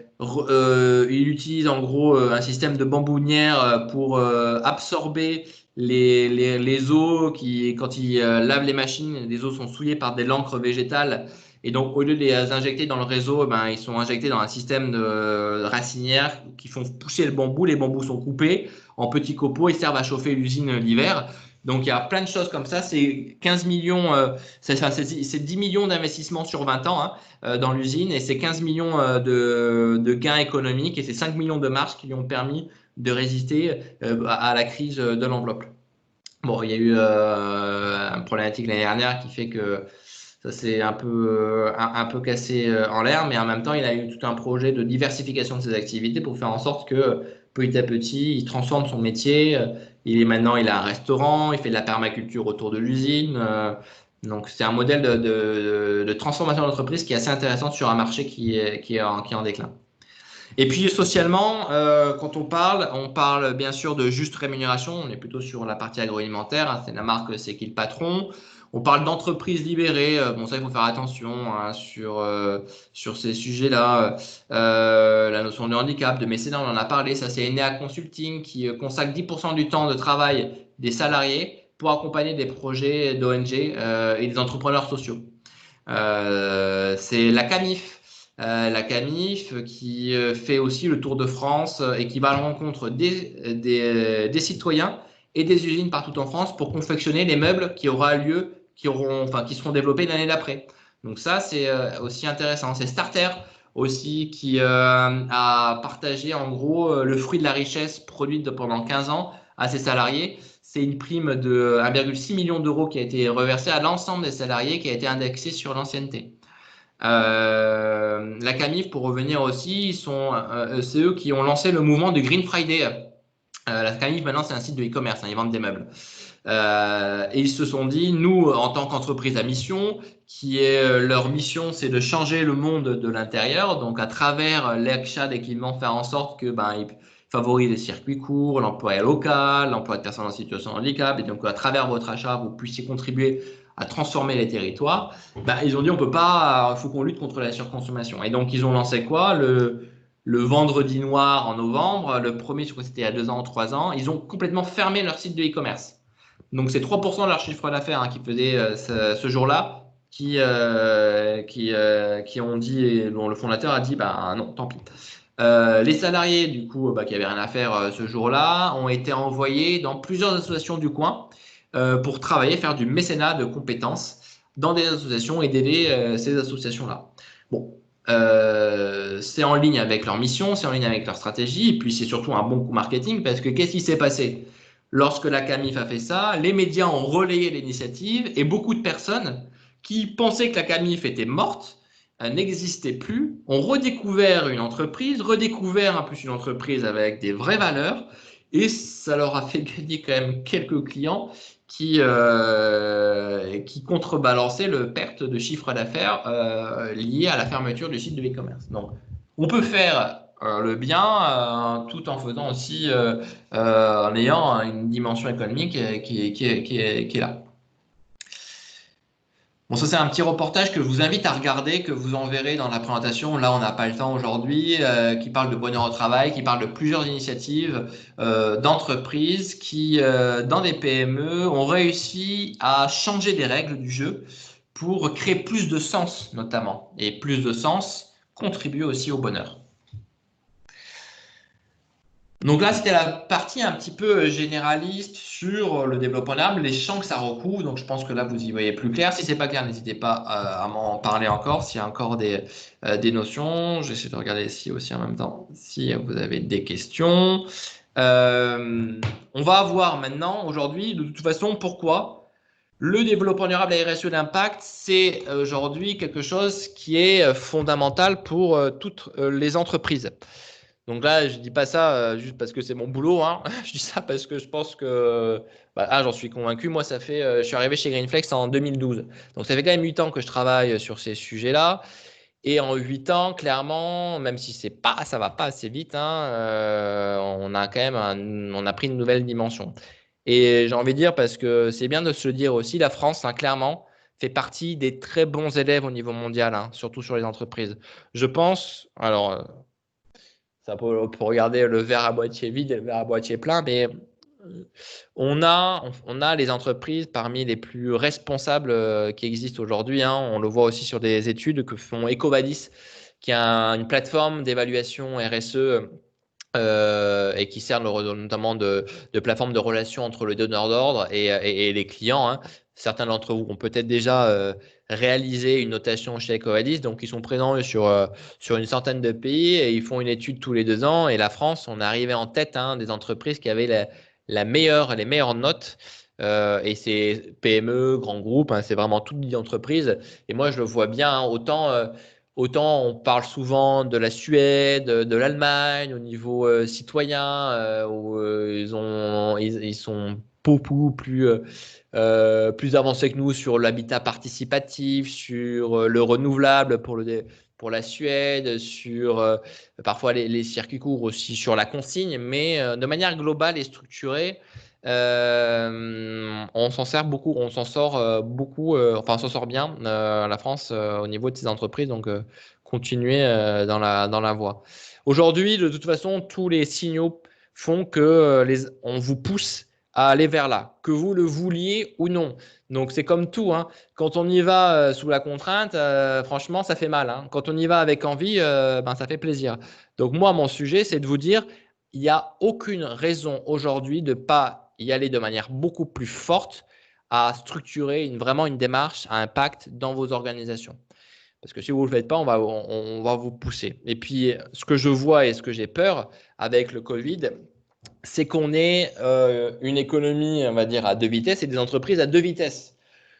utilise en gros un système de bambouinière pour absorber les eaux qui, quand il lave les machines, les eaux sont souillées par des lancres végétales. Et donc, au lieu de les injecter dans le réseau, ben, ils sont injectés dans un système de racinière qui font pousser le bambou. Les bambous sont coupés en petits copeaux. Ils servent à chauffer l'usine l'hiver. Donc, il y a plein de choses comme ça. C'est 15 millions, c'est 10 millions d'investissements sur 20 ans dans l'usine et c'est 15 millions de gains économiques et c'est 5 millions de marges qui lui ont permis de résister à la crise de l'enveloppe. Bon, il y a eu une problématique l'année dernière qui fait que ça s'est un peu cassé en l'air, mais en même temps, il a eu tout un projet de diversification de ses activités pour faire en sorte que petit à petit, il transforme son métier. Maintenant, il a un restaurant, il fait de la permaculture autour de l'usine. Donc, c'est un modèle de transformation d'entreprise qui est assez intéressant sur un marché qui est en déclin. Et puis socialement, quand on parle bien sûr de juste rémunération. On est plutôt sur la partie agroalimentaire. Hein, c'est la marque, c'est qui le patron. On parle d'entreprises libérées. Bon, ça, il faut faire attention sur ces sujets-là. La notion de handicap, de mécénat, on en a parlé. Ça, c'est Enea Consulting qui consacre 10% du temps de travail des salariés pour accompagner des projets d'ONG et des entrepreneurs sociaux. C'est la CAMIF qui fait aussi le tour de France et qui va à la rencontre des citoyens et des usines partout en France pour confectionner les meubles qui seront développés l'année d'après. Donc ça, c'est aussi intéressant. C'est Starter aussi qui a partagé en gros le fruit de la richesse produite pendant 15 ans à ses salariés. C'est une prime de 1,6 million d'euros qui a été reversée à l'ensemble des salariés qui a été indexée sur l'ancienneté. La CAMIF, pour revenir aussi, c'est eux qui ont lancé le mouvement du Green Friday. La CAMIF, maintenant, c'est un site de e-commerce, hein, ils vendent des meubles. Et ils se sont dit, nous, en tant qu'entreprise à mission, leur mission, c'est de changer le monde de l'intérieur. Donc, à travers l'achat d'équipements, faire en sorte que ils favorisent les circuits courts, l'emploi local, l'emploi de personnes en situation de handicap. Et donc, à travers votre achat, vous puissiez contribuer à transformer les territoires. Ils ont dit, on peut pas, il faut qu'on lutte contre la surconsommation. Et donc, ils ont lancé quoi? Le vendredi noir en novembre, le premier, je crois que c'était il y a 2 ans ou 3 ans, ils ont complètement fermé leur site de e-commerce. Donc, c'est 3% de leur chiffre d'affaires qui faisaient ce jour-là, qui ont dit, et dont le fondateur a dit, non, tant pis. Les salariés, du coup, qui n'avaient rien à faire ce jour-là, ont été envoyés dans plusieurs associations du coin pour travailler, faire du mécénat de compétences dans des associations et d'aider ces associations-là. Bon, c'est en ligne avec leur mission, c'est en ligne avec leur stratégie, et puis c'est surtout un bon coup marketing parce que qu'est-ce qui s'est passé? Lorsque la CAMIF a fait ça, les médias ont relayé l'initiative et beaucoup de personnes qui pensaient que la CAMIF était morte, n'existait plus, ont redécouvert une entreprise, un plus une entreprise avec des vraies valeurs et ça leur a fait gagner quand même quelques clients qui contrebalançaient le perte de chiffre d'affaires lié à la fermeture du site de l'e-commerce. Donc, on peut faire le bien tout en faisant aussi, en ayant une dimension économique qui est là. Bon, ça c'est un petit reportage que je vous invite à regarder, que vous enverrez dans la présentation. Là, on n'a pas le temps aujourd'hui, qui parle de bonheur au travail, qui parle de plusieurs initiatives d'entreprises qui, dans des PME, ont réussi à changer les règles du jeu pour créer plus de sens, notamment. Et plus de sens contribue aussi au bonheur. Donc là, c'était la partie un petit peu généraliste sur le développement durable, les champs que ça recouvre. Donc je pense que là, vous y voyez plus clair. Si ce n'est pas clair, n'hésitez pas à m'en parler encore, s'il y a encore des notions. J'essaie de regarder ici aussi en même temps si vous avez des questions. On va avoir maintenant, aujourd'hui, de toute façon, pourquoi le développement durable à RSE d'impact, c'est aujourd'hui quelque chose qui est fondamental pour toutes les entreprises. Donc là, je ne dis pas ça juste parce que c'est mon boulot, hein. Je dis ça parce que je pense que j'en suis convaincu. Moi, je suis arrivé chez Greenflex en 2012. Donc ça fait quand même 8 ans que je travaille sur ces sujets-là. Et en 8 ans, clairement, même si ça va pas assez vite, hein, on a quand même on a pris une nouvelle dimension. Et j'ai envie de dire, parce que c'est bien de se le dire aussi, la France, hein, clairement, fait partie des très bons élèves au niveau mondial, hein, surtout sur les entreprises. Je pense, alors, ça pour regarder le verre à moitié vide et le verre à moitié plein, mais on a les entreprises parmi les plus responsables qui existent aujourd'hui, hein. On le voit aussi sur des études que font EcoVadis, qui est une plateforme d'évaluation RSE et qui sert notamment de plateforme de relation entre le donneur d'ordre et les clients, hein. Certains d'entre vous ont peut-être déjà réalisé une notation chez EcoVadis, donc ils sont présents sur une centaine de pays et ils font une étude tous les 2 ans. Et la France, on est arrivé en tête, hein, des entreprises qui avaient les meilleures notes. Et c'est PME, grands groupes, hein, c'est vraiment toutes les entreprises. Et moi, je le vois bien, hein, autant on parle souvent de la Suède, de l'Allemagne au niveau citoyen, où ils sont beaucoup plus avancés que nous sur l'habitat participatif, sur le renouvelable pour la Suède, sur parfois les circuits courts aussi sur la consigne, mais de manière globale et structurée, on s'en sert beaucoup, on s'en sort beaucoup, enfin on s'en sort bien la France au niveau de ses entreprises, donc continuer dans la voie. Aujourd'hui, de toute façon, tous les signaux font que on vous pousse à aller vers là, que vous le vouliez ou non. Donc c'est comme tout, hein. Quand on y va sous la contrainte, franchement, ça fait mal, hein. Quand on y va avec envie, ça fait plaisir. Donc moi, mon sujet, c'est de vous dire, il n'y a aucune raison aujourd'hui de ne pas y aller de manière beaucoup plus forte à structurer vraiment une démarche à impact dans vos organisations. Parce que si vous ne le faites pas, on va vous pousser. Et puis, ce que je vois et ce que j'ai peur avec le Covid, c'est qu'on ait une économie, on va dire, à 2 vitesses et des entreprises à 2 vitesses.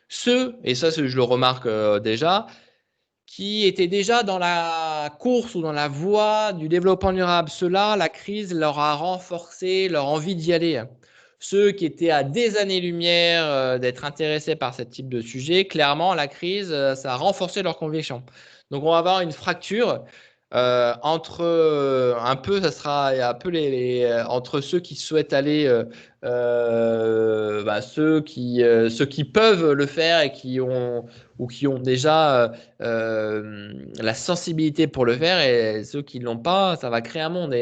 Ceux, et ça je le remarque déjà, qui étaient déjà dans la course ou dans la voie du développement durable, ceux-là, la crise leur a renforcé leur envie d'y aller. Ceux qui étaient à des années-lumière d'être intéressés par ce type de sujet, clairement, la crise, ça a renforcé leur conviction. Donc, on va avoir une fracture entre un peu, ça sera un peu entre ceux qui souhaitent aller, ceux qui peuvent le faire et qui ont déjà la sensibilité pour le faire, et ceux qui ne l'ont pas, ça va créer un monde.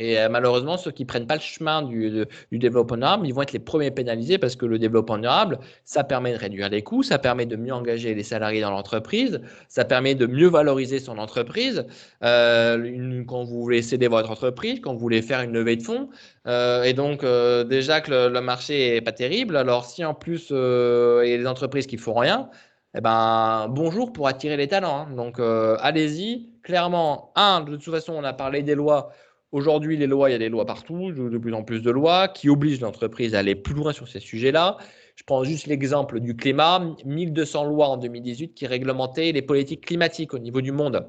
Et malheureusement, ceux qui ne prennent pas le chemin du développement durable, ils vont être les premiers pénalisés parce que le développement durable, ça permet de réduire les coûts, ça permet de mieux engager les salariés dans l'entreprise, ça permet de mieux valoriser son entreprise. Quand vous voulez céder votre entreprise, quand vous voulez faire une levée de fonds, et donc déjà que le marché n'est pas terrible, alors si en plus il y a des entreprises qui ne font rien, eh ben, bonjour pour attirer les talents, hein. Donc, allez-y. Clairement, de toute façon, on a parlé des lois. Aujourd'hui, les lois, il y a des lois partout, de plus en plus de lois qui obligent l'entreprise à aller plus loin sur ces sujets-là. Je prends juste l'exemple du climat, 1200 lois en 2018 qui réglementaient les politiques climatiques au niveau du monde.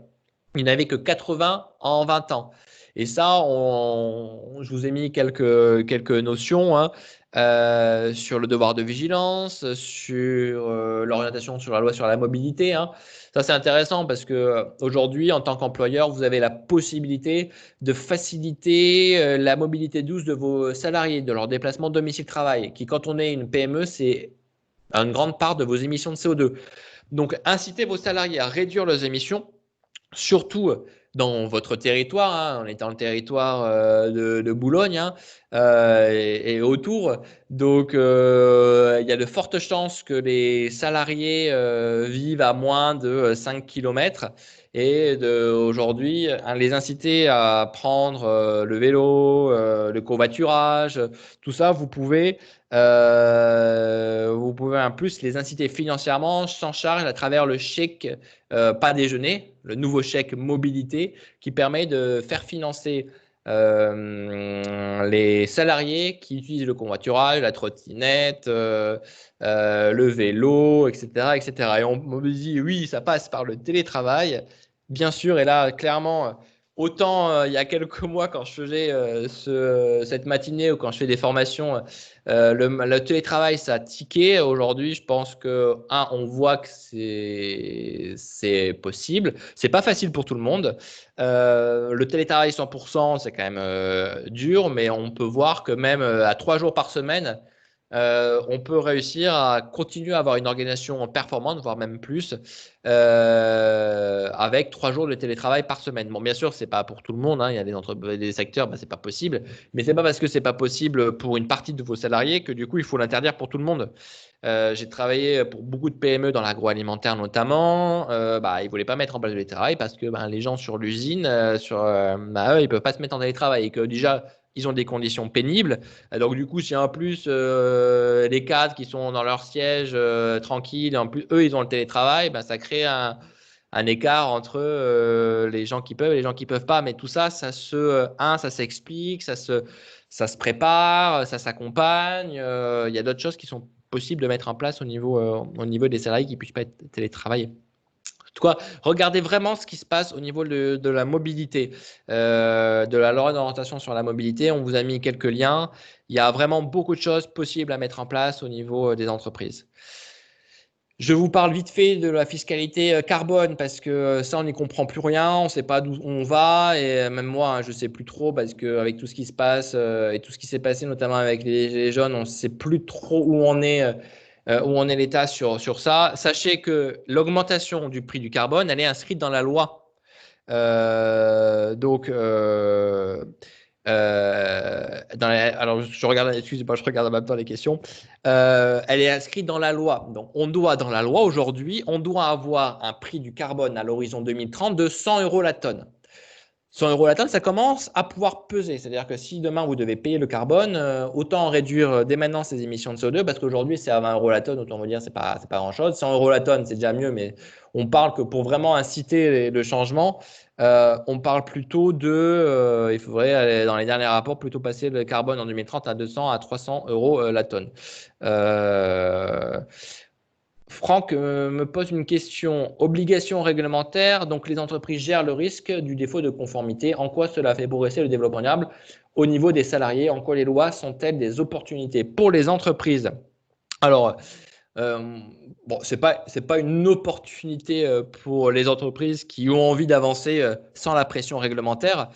Il n'y en avait que 80 en 20 ans. Et ça, je vous ai mis quelques notions, hein, sur le devoir de vigilance, sur l'orientation sur la loi sur la mobilité, hein. Ça, c'est intéressant parce que aujourd'hui, en tant qu'employeur, vous avez la possibilité de faciliter la mobilité douce de vos salariés, de leur déplacement domicile-travail, qui, quand on est une PME, c'est une grande part de vos émissions de CO2. Donc, incitez vos salariés à réduire leurs émissions, surtout dans votre territoire, hein. On est dans le territoire de Boulogne, hein, et autour. Donc, il y a de fortes chances que les salariés vivent à moins de 5 km. Et aujourd'hui, les inciter à prendre le vélo, le covoiturage, tout ça, vous pouvez en plus les inciter financièrement sans charge à travers le chèque pas déjeuner, le nouveau chèque mobilité qui permet de faire financer les salariés qui utilisent le covoiturage, la trottinette, le vélo, etc., etc. Et on me dit, oui, ça passe par le télétravail, bien sûr. Et là, clairement, autant il y a quelques mois, quand je faisais cette matinée ou quand je fais des formations, le télétravail, ça a tiqué. Aujourd'hui, je pense que, on voit que c'est possible. C'est pas facile pour tout le monde. Le télétravail 100%, c'est quand même dur, mais on peut voir que même à 3 jours par semaine, on peut réussir à continuer à avoir une organisation performante, voire même plus, avec 3 jours de télétravail par semaine. Bon, bien sûr, c'est pas pour tout le monde, hein. Il y a des secteurs, c'est pas possible, mais c'est pas parce que c'est pas possible pour une partie de vos salariés que du coup il faut l'interdire pour tout le monde. J'ai travaillé pour beaucoup de PME dans l'agroalimentaire notamment. Ils ne voulaient pas mettre en place le télétravail parce que les gens sur l'usine, eux, ils ne peuvent pas se mettre en télétravail et que déjà, ils ont des conditions pénibles. Donc, du coup, si en plus, les cadres qui sont dans leur siège tranquilles, et en plus, eux, ils ont le télétravail, ça crée un écart entre les gens qui peuvent et les gens qui ne peuvent pas. Mais tout ça, ça s'explique, ça se prépare, ça s'accompagne. Il y a d'autres choses qui sont possible de mettre en place au niveau des salariés qui ne puissent pas être télétravailler. En tout cas, regardez vraiment ce qui se passe au niveau de la mobilité, de la loi d'orientation sur la mobilité. On vous a mis quelques liens. Il y a vraiment beaucoup de choses possibles à mettre en place au niveau des entreprises. Je vous parle vite fait de la fiscalité carbone parce que ça, on n'y comprend plus rien, on ne sait pas d'où on va et même moi, je ne sais plus trop parce qu'avec tout ce qui se passe et tout ce qui s'est passé, notamment avec les jeunes, on ne sait plus trop où on est l'État sur ça. Sachez que l'augmentation du prix du carbone, elle est inscrite dans la loi. Alors, je regarde, excusez-moi, je regarde en même temps les questions. Elle est inscrite dans la loi. Donc, dans la loi aujourd'hui, on doit avoir un prix du carbone à l'horizon 2030 de 100 € la tonne. 100 € la tonne, ça commence à pouvoir peser. C'est-à-dire que si demain vous devez payer le carbone, autant réduire dès maintenant ses émissions de CO2 parce qu'aujourd'hui c'est à 20 € la tonne. Autant vous dire, c'est pas grand-chose. 100 € la tonne, c'est déjà mieux, mais on parle que pour vraiment inciter le changement, on parle plutôt il faudrait aller dans les derniers rapports plutôt passer le carbone en 2030 à 200 à 300 € la tonne. Franck me pose une question. Obligation réglementaire, donc les entreprises gèrent le risque du défaut de conformité. En quoi cela fait progresser le développement durable au niveau des salariés? En quoi les lois sont-elles des opportunités pour les entreprises? Alors, c'est pas une opportunité pour les entreprises qui ont envie d'avancer sans la pression réglementaire.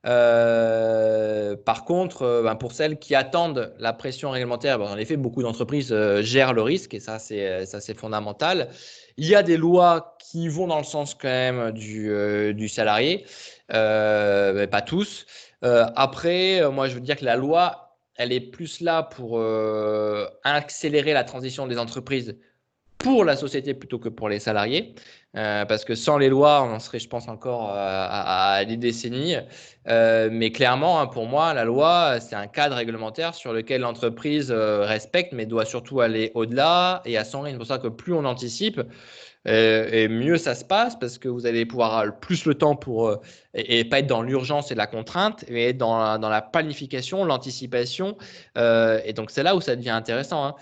Par contre, pour celles qui attendent la pression réglementaire, en effet, beaucoup d'entreprises gèrent le risque et ça, c'est fondamental. Il y a des lois qui vont dans le sens quand même du salarié, mais pas tous. Après, moi, je veux dire que la loi, elle est plus là pour accélérer la transition des entreprises pour la société plutôt que pour les salariés, parce que sans les lois, on en serait, je pense, encore à des décennies. Mais clairement, pour moi, la loi, c'est un cadre réglementaire sur lequel l'entreprise respecte, mais doit surtout aller au-delà et à son rythme. C'est pour ça que plus on anticipe, et mieux ça se passe parce que vous allez pouvoir avoir plus le temps pour et pas être dans l'urgence et la contrainte, mais être dans la planification, l'anticipation. Et donc c'est là où ça devient intéressant, hein.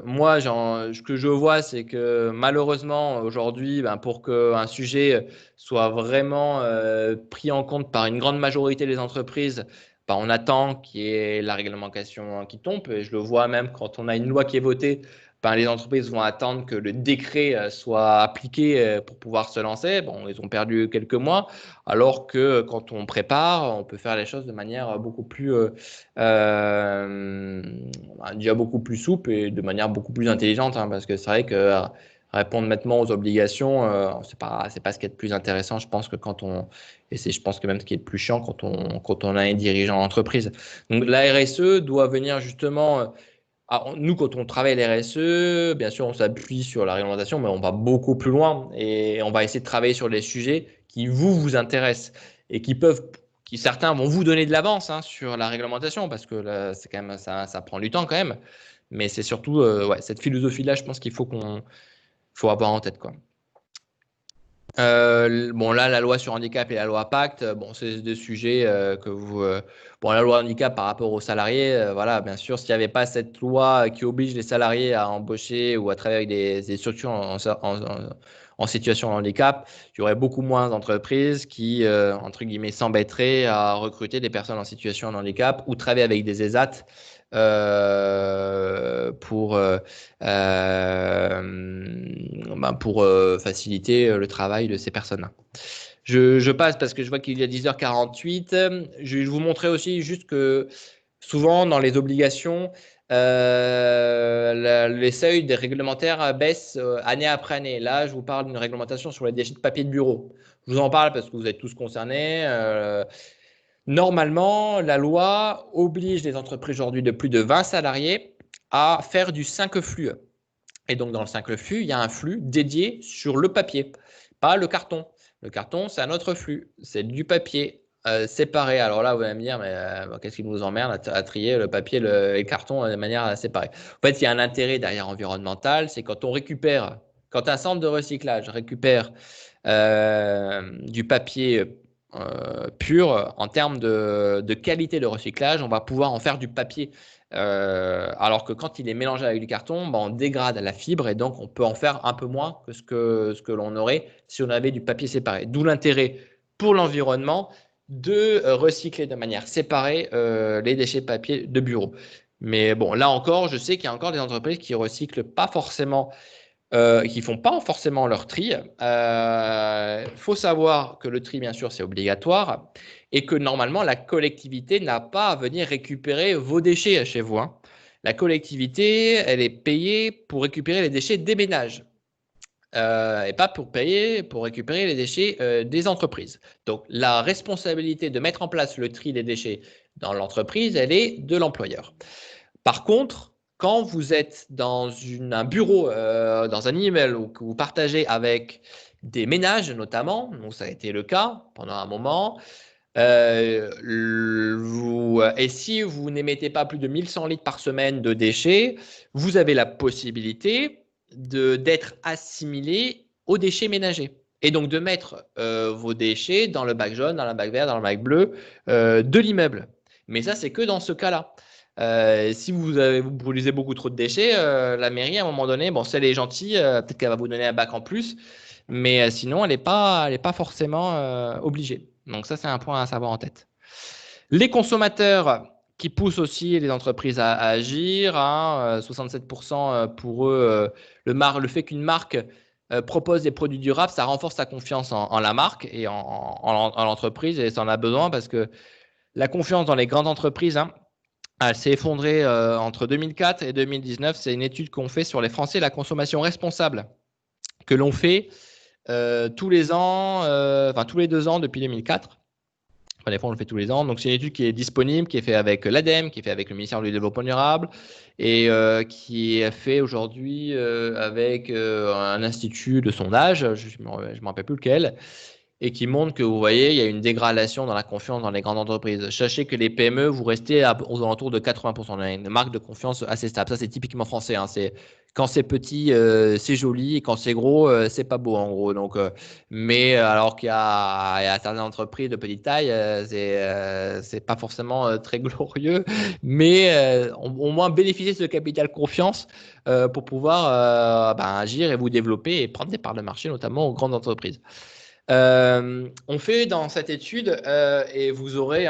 Moi, ce que je vois, c'est que malheureusement aujourd'hui, pour qu'un sujet soit vraiment pris en compte par une grande majorité des entreprises, on attend qu'il y ait la réglementation qui tombe. Et je le vois même quand on a une loi qui est votée, les entreprises vont attendre que le décret soit appliqué pour pouvoir se lancer. Bon, ils ont perdu quelques mois, alors que quand on prépare, on peut faire les choses de manière beaucoup plus, déjà beaucoup plus souple et de manière beaucoup plus intelligente, hein, parce que c'est vrai que répondre maintenant aux obligations, c'est pas ce qui est le plus intéressant, je pense que et c'est, je pense que même ce qui est le plus chiant quand on a un dirigeant d'entreprise. Donc la RSE doit venir justement. Nous, quand on travaille la RSE, bien sûr, on s'appuie sur la réglementation, mais on va beaucoup plus loin et on va essayer de travailler sur les sujets qui vous intéressent et qui certains vont vous donner de l'avance, hein, sur la réglementation parce que là, c'est quand même ça prend du temps quand même. Mais c'est surtout cette philosophie-là, je pense qu'il faut avoir en tête, quoi. Bon, là, la loi sur handicap et la loi Pacte, bon, c'est des sujets que vous. Bon, la loi handicap par rapport aux salariés, voilà, bien sûr, s'il n'y avait pas cette loi qui oblige les salariés à embaucher ou à travailler avec des structures en situation de handicap, il y aurait beaucoup moins d'entreprises qui, entre guillemets, s'embêteraient à recruter des personnes en situation de handicap ou travailler avec des ESAT pour faciliter le travail de ces personnes-là. Je passe parce que je vois qu'il est 10h48. Je vais vous montrer aussi juste que souvent dans les obligations, les seuils des réglementaires baissent année après année. Là, je vous parle d'une réglementation sur les déchets de papier de bureau. Je vous en parle parce que vous êtes tous concernés. Normalement, la loi oblige les entreprises aujourd'hui de plus de 20 salariés à faire du 5 flux. Et donc, dans le 5 flux, il y a un flux dédié sur le papier, pas le carton. Le carton, c'est un autre flux. C'est du papier séparé. Alors là, vous allez me dire, mais qu'est-ce qui nous emmerde à trier le papier et le carton de manière séparée? En fait, il y a un intérêt derrière environnemental, c'est quand on récupère, quand un centre de recyclage récupère du papier pur, en termes de qualité de recyclage, on va pouvoir en faire du papier. Alors que quand il est mélangé avec du carton, on dégrade la fibre et donc on peut en faire un peu moins que ce que l'on aurait si on avait du papier séparé. D'où l'intérêt pour l'environnement de recycler de manière séparée les déchets de papier de bureau. Mais bon, là encore, je sais qu'il y a encore des entreprises qui recyclent pas forcément qui font pas forcément leur tri. Faut savoir que le tri, bien sûr, c'est obligatoire et que normalement, la collectivité n'a pas à venir récupérer vos déchets chez vous. La collectivité, elle est payée pour récupérer les déchets des ménages. Et pas pour récupérer les déchets des entreprises. Donc, la responsabilité de mettre en place le tri des déchets dans l'entreprise, elle est de l'employeur. Par contre, quand vous êtes dans un bureau, dans un immeuble ou que vous partagez avec des ménages notamment, donc ça a été le cas pendant un moment, et si vous n'émettez pas plus de 1100 litres par semaine de déchets, vous avez la possibilité d'être assimilé aux déchets ménagers. Et donc de mettre vos déchets dans le bac jaune, dans le bac vert, dans le bac bleu de l'immeuble. Mais ça, c'est que dans ce cas-là. Si vous produisez beaucoup trop de déchets, la mairie, à un moment donné, bon, si elle est gentille, peut-être qu'elle va vous donner un bac en plus, mais sinon, elle n'est pas forcément obligée. Donc ça, c'est un point à savoir en tête. Les consommateurs qui poussent aussi les entreprises à agir, 67% pour eux, le fait qu'une marque propose des produits durables, ça renforce sa confiance en la marque et en l'entreprise, et ça en a besoin parce que la confiance dans les grandes entreprises, elle s'est effondrée entre 2004 et 2019. C'est une étude qu'on fait sur les Français et la consommation responsable que l'on fait tous les ans, tous les 2 ans depuis 2004. Enfin, des fois, on le fait tous les ans. Donc, c'est une étude qui est disponible, qui est faite avec l'ADEME, qui est faite avec le ministère du Développement durable et qui est fait aujourd'hui avec un institut de sondage, je ne me rappelle plus lequel, et qui montre que vous voyez, il y a une dégradation dans la confiance dans les grandes entreprises. Sachez que les PME, vous restez aux alentours de 80%. On a une marque de confiance assez stable. Ça, c'est typiquement français. C'est quand c'est petit, c'est joli, et quand c'est gros, c'est pas beau en gros. Donc, mais alors qu'il y a certaines entreprises de petite taille, c'est pas forcément très glorieux, mais au moins bénéficier de ce capital confiance pour pouvoir agir et vous développer et prendre des parts de marché, notamment aux grandes entreprises. On fait dans cette étude, et vous aurez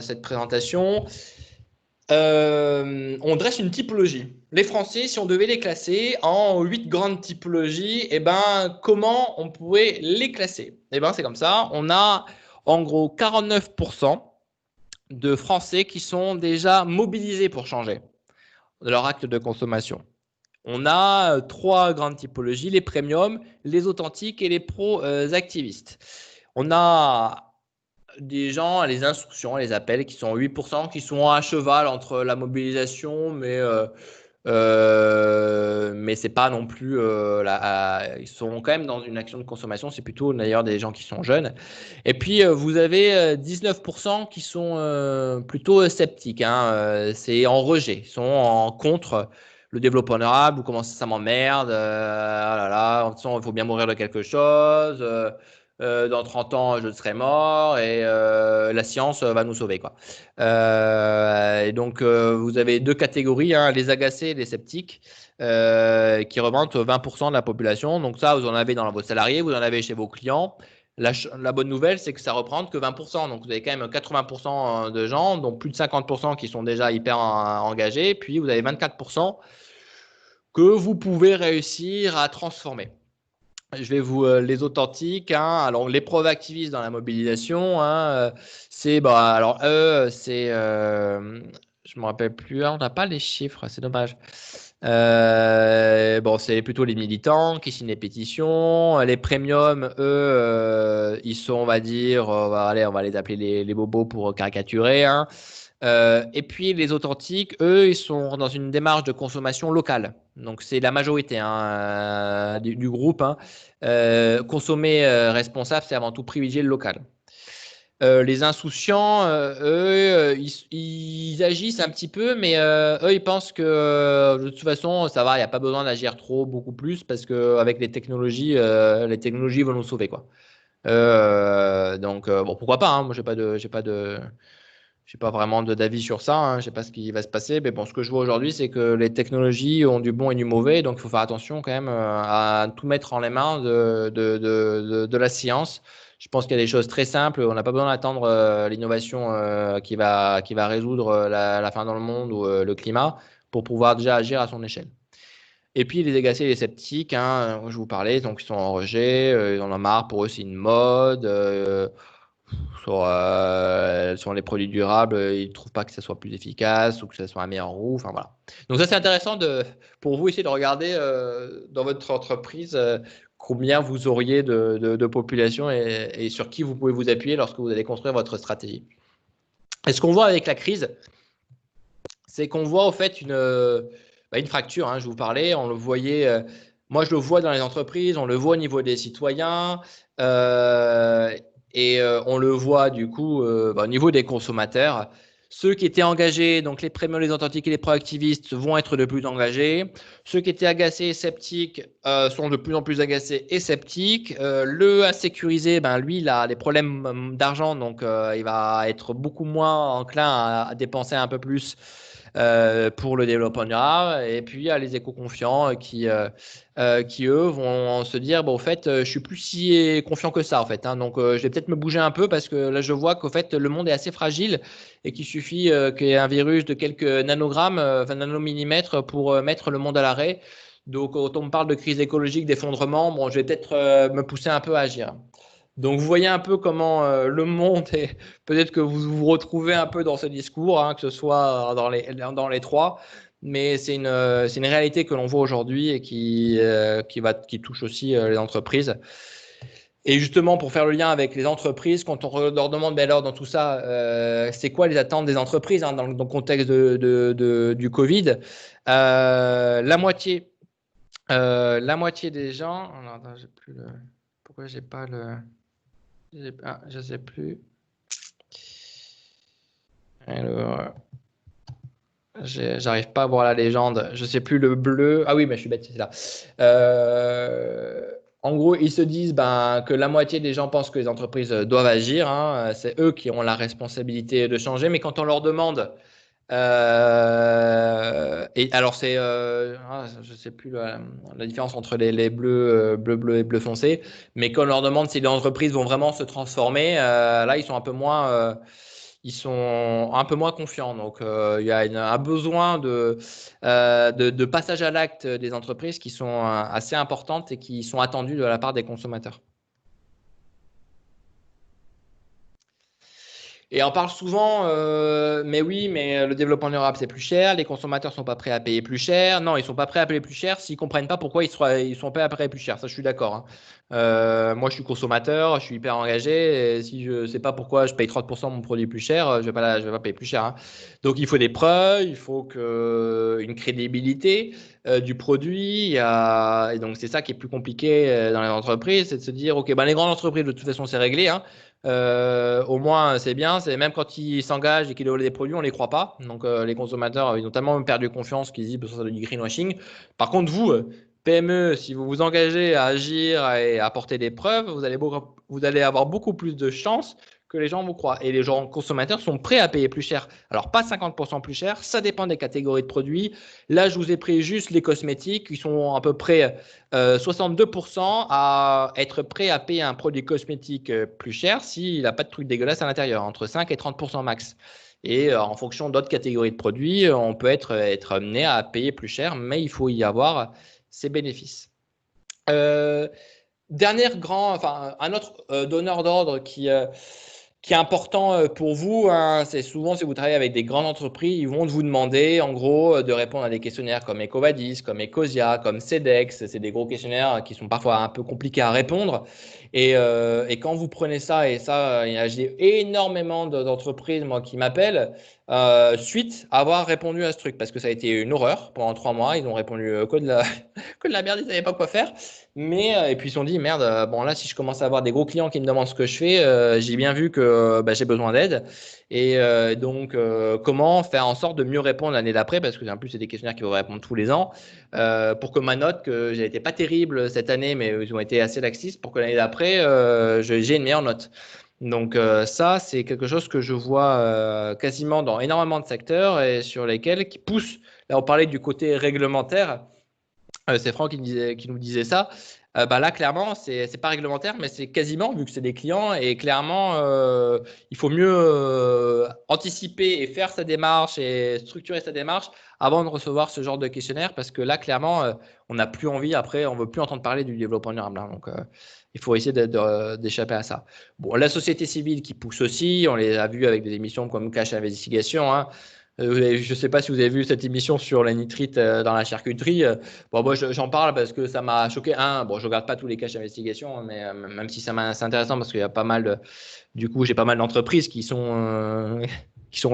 cette présentation, on dresse une typologie. Les Français, si on devait les classer en 8 grandes typologies, comment on pourrait les classer? C'est comme ça. On a en gros 49% de Français qui sont déjà mobilisés pour changer de leur acte de consommation. On a 3 grandes typologies, les premiums, les authentiques et les pro-activistes. On a des gens, les instructions, les appels, qui sont 8%, qui sont à cheval entre la mobilisation, mais c'est pas non plus ils sont quand même dans une action de consommation. C'est plutôt d'ailleurs des gens qui sont jeunes. Et puis vous avez 19% qui sont plutôt sceptiques. C'est en rejet, ils sont en contre le développement durable, vous commencez, ça m'emmerde, ah là là, de toute façon, il faut bien mourir de quelque chose, dans 30 ans, je serai mort et la science va nous sauver, quoi. Et donc, vous avez deux catégories, hein, les agacés et les sceptiques, qui représentent 20% de la population. Donc ça, vous en avez dans vos salariés, vous en avez chez vos clients. La bonne nouvelle, c'est que ça représente que 20%. Donc, vous avez quand même 80% de gens, dont plus de 50% qui sont déjà hyper engagés. Puis, vous avez 24% que vous pouvez réussir à transformer. Je vais vous les authentiques. Hein. Alors, les proactivistes dans la mobilisation, hein, c'est alors eux, c'est je me rappelle plus. On n'a pas les chiffres, c'est dommage. Bon, c'est plutôt les militants qui signent les pétitions. Les premiums, eux, ils sont, on va dire, on va les appeler les bobos pour caricaturer. Hein. Et puis les authentiques, eux, ils sont dans une démarche de consommation locale. Donc c'est la majorité hein, du groupe. Hein. Consommer responsable, c'est avant tout privilégier le local. Les insouciants, eux, ils agissent un petit peu, mais eux, ils pensent que de toute façon, ça va, il n'y a pas besoin d'agir beaucoup plus, parce qu'avec les technologies vont nous sauver, quoi. Donc, bon, pourquoi pas, hein, moi, j'ai pas vraiment d'avis sur ça, hein, je sais pas ce qui va se passer, mais bon, ce que je vois aujourd'hui, c'est que les technologies ont du bon et du mauvais, donc il faut faire attention quand même à tout mettre en les mains de la science. Je pense qu'il y a des choses très simples, on n'a pas besoin d'attendre l'innovation qui va résoudre la fin dans le monde ou le climat pour pouvoir déjà agir à son échelle. Et puis les agacés et les sceptiques, hein, je vous parlais, donc ils sont en rejet, ils en ont marre, pour eux c'est une mode. Sur les produits durables, ils ne trouvent pas que ça soit plus efficace ou que ça soit un meilleur roue. Enfin, voilà. Donc ça, c'est intéressant pour vous essayer de regarder dans votre entreprise combien vous auriez de population et sur qui vous pouvez vous appuyer lorsque vous allez construire votre stratégie. Et ce qu'on voit avec la crise, c'est qu'on voit au fait une fracture. Hein, je vous parlais, on le voyait. Moi, je le vois dans les entreprises, on le voit au niveau des citoyens. Et on le voit du coup au niveau des consommateurs. Ceux qui étaient engagés, donc les premiums, les authentiques et les proactivistes, vont être de plus engagés. Ceux qui étaient agacés et sceptiques sont de plus en plus agacés et sceptiques. Le insécurisé, lui, il a des problèmes d'argent, donc il va être beaucoup moins enclin à dépenser un peu plus pour le développement durable. Et puis, il y a les éco-confiants qui, eux, vont se dire, bon, au fait, je suis plus si confiant que ça, en fait. Hein, donc, je vais peut-être me bouger un peu parce que là, je vois qu'au fait, le monde est assez fragile et qu'il suffit qu'il y ait un virus de quelques nanogrammes, enfin nanomillimètres pour mettre le monde à l'arrêt. Donc, quand on me parle de crise écologique, d'effondrement, bon, je vais peut-être me pousser un peu à agir. Donc, vous voyez un peu comment le monde est. Peut-être que vous vous retrouvez un peu dans ce discours, hein, que ce soit dans les trois, mais c'est une réalité que l'on voit aujourd'hui et qui touche aussi les entreprises. Et justement, pour faire le lien avec les entreprises, quand on leur demande, alors dans tout ça, c'est quoi les attentes des entreprises hein, dans le contexte du Covid, la moitié des gens. Oh non, attends, j'ai plus le. Pourquoi j'ai pas le. Je sais plus. Alors, j'arrive pas à voir la légende. Je sais plus le bleu. Ah oui, mais je suis bête, c'est là. En gros, ils se disent que la moitié des gens pensent que les entreprises doivent agir. Hein. C'est eux qui ont la responsabilité de changer. Mais quand on leur demande, et alors c'est, je sais plus la différence entre les bleus, bleu et bleu foncé. Mais quand on leur demande si les entreprises vont vraiment se transformer, là ils sont un peu moins confiants. Donc, il y a un besoin de passage à l'acte des entreprises qui sont assez importantes et qui sont attendues de la part des consommateurs. Et on parle souvent, mais oui, mais le développement durable, c'est plus cher, les consommateurs ne sont pas prêts à payer plus cher. Non, ils ne sont pas prêts à payer plus cher s'ils ne comprennent pas pourquoi ils sont prêts à payer plus cher. Ça, je suis d'accord. Hein. Moi, je suis consommateur, je suis hyper engagé. Et si je ne sais pas pourquoi je paye 30% de mon produit plus cher, je ne vais pas payer plus cher. Hein. Donc, il faut des preuves, il faut une crédibilité du produit. Et donc, c'est ça qui est plus compliqué dans les entreprises, c'est de se dire, OK, les grandes entreprises, de toute façon, c'est réglé. Hein. Au moins, c'est bien. C'est même quand ils s'engagent et qu'ils développent des produits, on ne les croit pas. Donc, les consommateurs, ils ont tellement perdu confiance qu'ils disent que c'est du greenwashing. Par contre, vous, PME, si vous vous engagez à agir et à apporter des preuves, vous allez avoir beaucoup plus de chances que les gens vous croient. Et les gens consommateurs sont prêts à payer plus cher. Alors, pas 50% plus cher, ça dépend des catégories de produits. Là, je vous ai pris juste les cosmétiques qui sont à peu près 62% à être prêt à payer un produit cosmétique plus cher s'il n'a pas de trucs dégueulasses à l'intérieur, entre 5 et 30% max. Et en fonction d'autres catégories de produits, on peut être amené à payer plus cher, mais il faut y avoir ses bénéfices. Un autre donneur d'ordre qui est important pour vous, hein, c'est souvent si vous travaillez avec des grandes entreprises, ils vont vous demander en gros de répondre à des questionnaires comme Ecovadis, comme Ecosia, comme CEDEX. C'est des gros questionnaires qui sont parfois un peu compliqués à répondre. Et quand vous prenez ça, et ça, j'ai énormément d'entreprises moi, qui m'appellent suite à avoir répondu à ce truc parce que ça a été une horreur pendant 3 mois. Ils ont répondu que de la merde, ils ne savaient pas quoi faire. Mais, et puis ils se sont dit, merde, bon là, si je commence à avoir des gros clients qui me demandent ce que je fais, j'ai bien vu que j'ai besoin d'aide. Et donc, comment faire en sorte de mieux répondre l'année d'après, parce que en plus, c'est des questionnaires qui vont répondre tous les ans, pour que ma note, que j'ai été pas terrible cette année, mais ils ont été assez laxistes, pour que l'année d'après, j'ai une meilleure note. Donc ça, c'est quelque chose que je vois quasiment dans énormément de secteurs et sur lesquels qui poussent. Là, on parlait du côté réglementaire. C'est Franck qui nous disait ça. Là, clairement, c'est pas réglementaire, mais c'est quasiment, vu que c'est des clients, et clairement, il faut mieux anticiper et faire sa démarche et structurer sa démarche avant de recevoir ce genre de questionnaire, parce que là, clairement, on n'a plus envie, après, on veut plus entendre parler du développement durable. Hein, donc, il faut essayer d'échapper à ça. Bon, la société civile qui pousse aussi, on les a vus avec des émissions comme Cash Investigation, hein. Je ne sais pas si vous avez vu cette émission sur la nitrite dans la charcuterie. Bon, moi, j'en parle parce que ça m'a choqué. Bon, je ne regarde pas tous les caches d'investigation, mais même si c'est intéressant parce qu'il y a pas mal, du coup, j'ai pas mal d'entreprises qui sont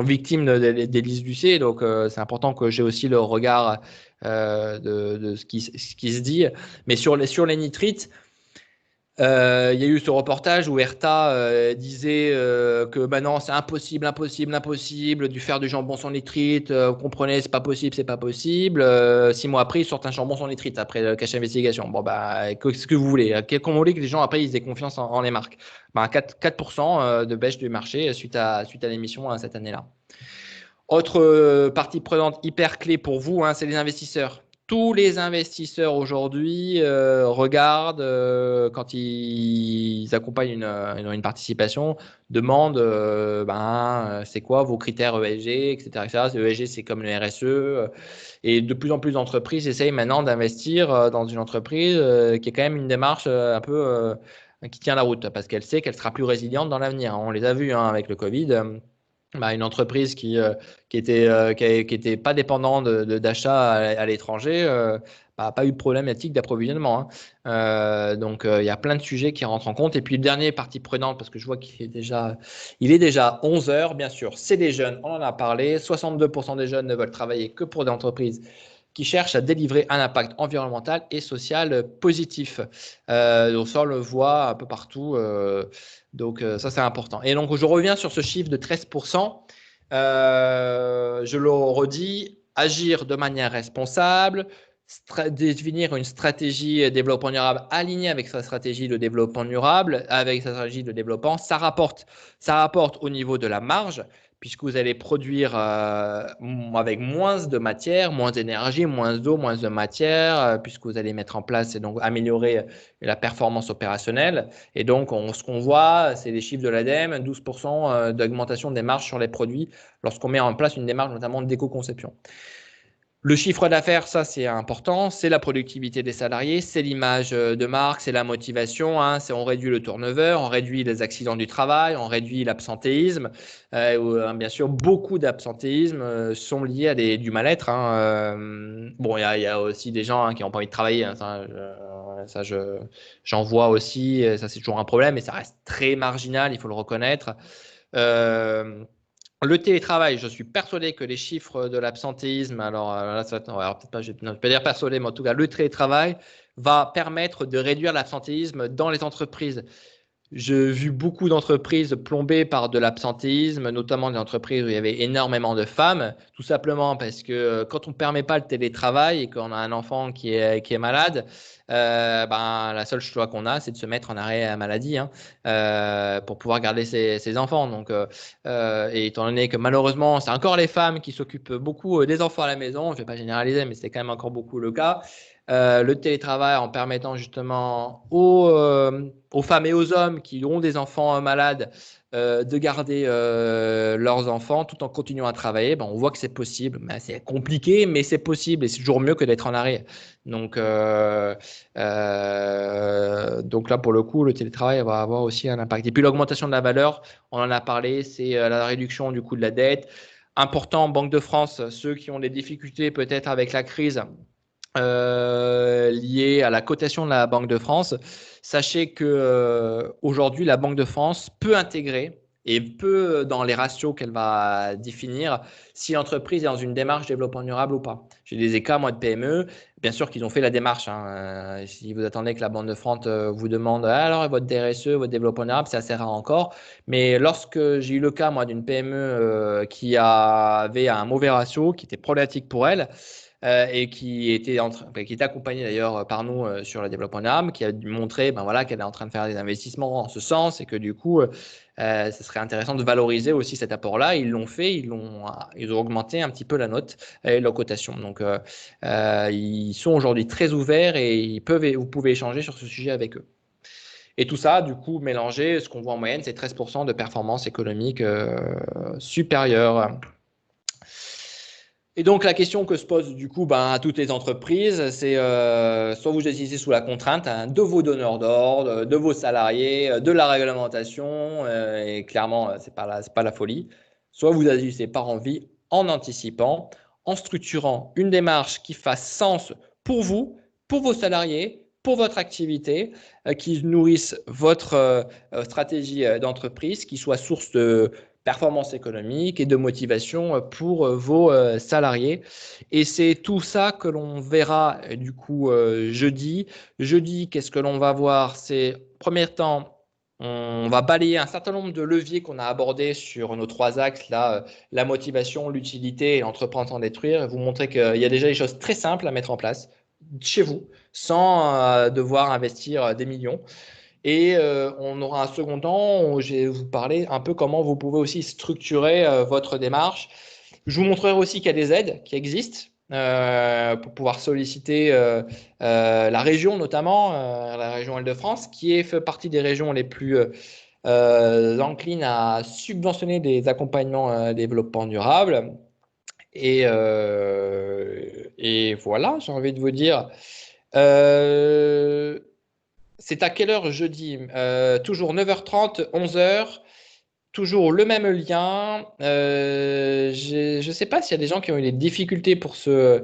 victimes des listes du C. Donc, c'est important que j'ai aussi le regard de ce qui se dit. Mais sur les nitrites, il y a eu ce reportage où Erta disait que maintenant c'est impossible de faire du jambon sans nitrite. Vous comprenez, c'est pas possible, c'est pas possible. 6 mois après, ils sortent un jambon sans nitrite après le cache investigation. Bon, qu'est-ce que vous voulez? Comment vous voulez que les gens après ils aient confiance en les marques? 4% de baisse du marché suite à l'émission cette année-là. Autre partie prenante hyper clé pour vous, hein, c'est les investisseurs. Tous les investisseurs aujourd'hui regardent quand ils accompagnent une participation, demandent c'est quoi vos critères ESG, etc. etc. ESG, c'est comme le RSE. Et de plus en plus d'entreprises essayent maintenant d'investir dans une entreprise qui est quand même une démarche un peu qui tient la route parce qu'elle sait qu'elle sera plus résiliente dans l'avenir. On les a vus avec le Covid. Une entreprise qui était pas dépendante d'achat à l'étranger n'a pas eu de problématique d'approvisionnement. Hein. Donc, il y a plein de sujets qui rentrent en compte. Et puis, le dernier partie prenante, parce que je vois qu'il est déjà 11 heures, bien sûr, c'est les jeunes. On en a parlé. 62% des jeunes ne veulent travailler que pour des entreprises qui cherchent à délivrer un impact environnemental et social positif. Donc, ça, on le voit un peu partout. Donc, ça, c'est important. Et donc, je reviens sur ce chiffre de 13%. Je le redis, agir de manière responsable, définir une stratégie développement durable alignée avec sa stratégie de développement durable, avec sa stratégie de développement, ça rapporte au niveau de la marge, puisque vous allez produire avec moins de matière, moins d'énergie, moins d'eau, moins de matière, puisque vous allez mettre en place et donc améliorer la performance opérationnelle. Et donc, ce qu'on voit, c'est les chiffres de l'ADEME, 12% d'augmentation des marges sur les produits lorsqu'on met en place une démarche notamment d'éco-conception. Le chiffre d'affaires, ça c'est important, c'est la productivité des salariés, c'est l'image de marque, c'est la motivation, hein, on réduit le turnover, on réduit les accidents du travail, on réduit l'absentéisme. Bien sûr, beaucoup d'absentéisme sont liés à du mal-être. Hein. Bon, il y a aussi des gens qui n'ont pas envie de travailler, hein, j'en vois aussi, ça c'est toujours un problème, mais ça reste très marginal, il faut le reconnaître. Le télétravail, je suis persuadé que les chiffres de l'absentéisme, alors là, peut-être pas, je ne vais pas dire persuadé, mais en tout cas, le télétravail va permettre de réduire l'absentéisme dans les entreprises. J'ai vu beaucoup d'entreprises plombées par de l'absentéisme, notamment des entreprises où il y avait énormément de femmes, tout simplement parce que quand on ne permet pas le télétravail et qu'on a un enfant qui est malade, la seule choix qu'on a, c'est de se mettre en arrêt maladie pour pouvoir garder ses enfants. Donc, et étant donné que malheureusement, c'est encore les femmes qui s'occupent beaucoup des enfants à la maison, je ne vais pas généraliser, mais c'est quand même encore beaucoup le cas. Le télétravail en permettant justement aux femmes et aux hommes qui ont des enfants malades de garder leurs enfants tout en continuant à travailler, on voit que c'est possible. C'est compliqué, mais c'est possible et c'est toujours mieux que d'être en arrêt. Donc là, pour le coup, le télétravail va avoir aussi un impact. Et puis l'augmentation de la valeur, on en a parlé, c'est la réduction du coût de la dette. Important, Banque de France, ceux qui ont des difficultés peut-être avec la crise, lié à la cotation de la Banque de France. Sachez que aujourd'hui, la Banque de France peut intégrer et peut, dans les ratios qu'elle va définir, si l'entreprise est dans une démarche développement durable ou pas. J'ai des cas, moi, de PME, bien sûr qu'ils ont fait la démarche. Si vous attendez que la Banque de France vous demande alors votre DRSE, votre développement durable, c'est assez rare encore. Mais lorsque j'ai eu le cas, moi, d'une PME qui avait un mauvais ratio, qui était problématique pour elle, et qui était accompagnée d'ailleurs par nous sur le développement durable, qui a montré qu'elle est en train de faire des investissements en ce sens et que du coup, ce serait intéressant de valoriser aussi cet apport-là. Ils l'ont fait, ils ont augmenté un petit peu la note et la cotation. Donc, ils sont aujourd'hui très ouverts et vous pouvez échanger sur ce sujet avec eux. Et tout ça, du coup, mélangé, ce qu'on voit en moyenne, c'est 13% de performance économique supérieure. Et donc, la question que se pose du coup à toutes les entreprises, c'est soit vous agissez sous la contrainte de vos donneurs d'ordre, de vos salariés, de la réglementation, et clairement, c'est pas la folie, soit vous agissez par envie, en anticipant, en structurant une démarche qui fasse sens pour vous, pour vos salariés, pour votre activité, qui nourrisse votre stratégie d'entreprise, qui soit source de performance économique et de motivation pour vos salariés. Et c'est tout ça que l'on verra du coup jeudi. Jeudi, qu'est-ce que l'on va voir? C'est, premier temps, on va balayer un certain nombre de leviers qu'on a abordés sur nos 3 axes, là, la motivation, l'utilité et l'entreprendre sans détruire. Vous montrer qu'il y a déjà des choses très simples à mettre en place chez vous, sans devoir investir des millions. Et on aura un second temps où je vais vous parler un peu comment vous pouvez aussi structurer votre démarche. Je vous montrerai aussi qu'il y a des aides qui existent pour pouvoir solliciter la région, notamment la région Île-de-France, qui fait partie des régions les plus enclines à subventionner des accompagnements développement durable. Et voilà, j'ai envie de vous dire. C'est à quelle heure jeudi? Toujours 9h30, 11h, toujours le même lien. Je ne sais pas s'il y a des gens qui ont eu des difficultés pour se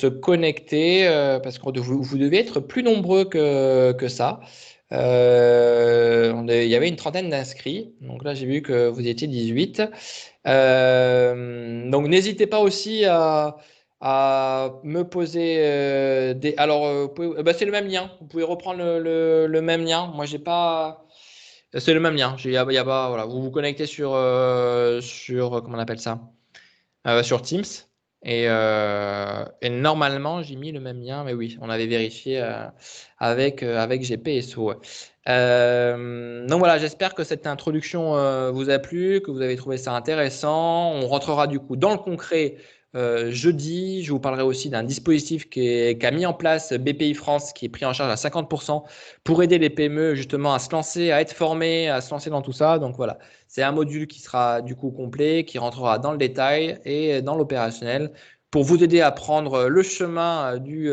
connecter, parce que vous devez être plus nombreux que ça. Il y avait une trentaine d'inscrits, donc là j'ai vu que vous étiez 18. Donc n'hésitez pas aussi à me poser des. Alors, c'est le même lien. Vous pouvez reprendre le même lien. Moi, j'ai pas. C'est le même lien. Y a pas, voilà. Vous vous connectez sur comment on appelle ça? Sur Teams. Et normalement, j'ai mis le même lien. Mais oui, on avait vérifié avec GPSO. Donc voilà, j'espère que cette introduction vous a plu, que vous avez trouvé ça intéressant. On rentrera du coup dans le concret jeudi. Je vous parlerai aussi d'un dispositif qu'a mis en place BPI France, qui est pris en charge à 50% pour aider les PME justement à se lancer, à être formés, à se lancer dans tout ça. Donc voilà, c'est un module qui sera du coup complet, qui rentrera dans le détail et dans l'opérationnel pour vous aider à prendre le chemin du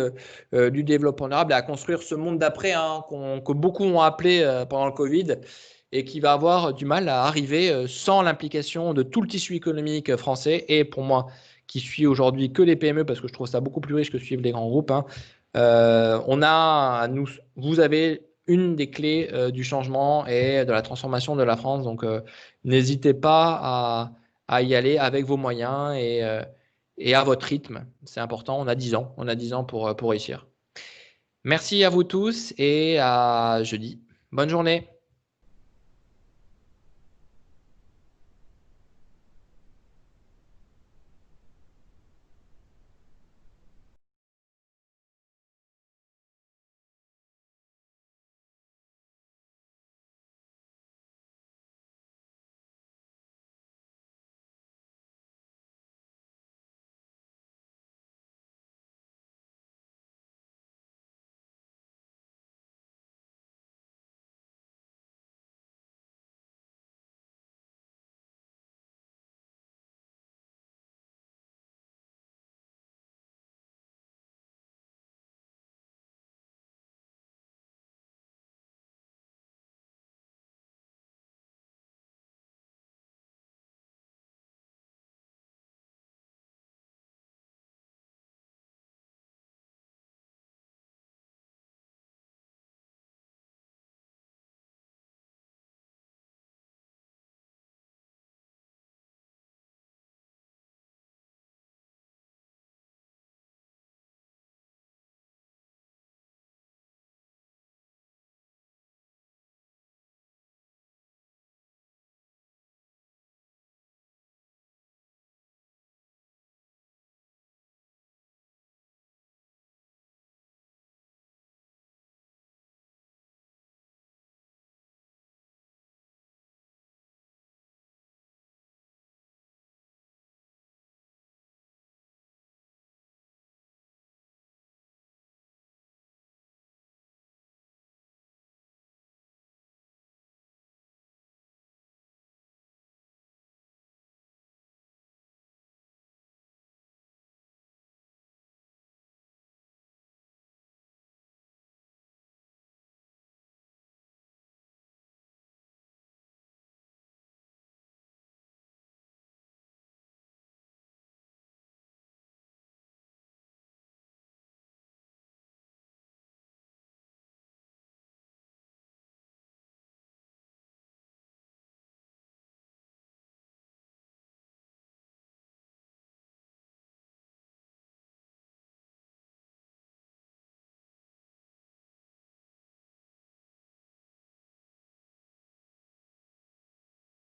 développement durable et à construire ce monde d'après que beaucoup ont appelé pendant le Covid et qui va avoir du mal à arriver sans l'implication de tout le tissu économique français. Et pour moi, qui suis aujourd'hui que les PME, parce que je trouve ça beaucoup plus riche que suivre les grands groupes, vous avez une des clés du changement et de la transformation de la France. Donc, n'hésitez pas à y aller avec vos moyens et à votre rythme. C'est important, on a 10 ans. On a 10 ans pour réussir. Merci à vous tous et à jeudi. Bonne journée.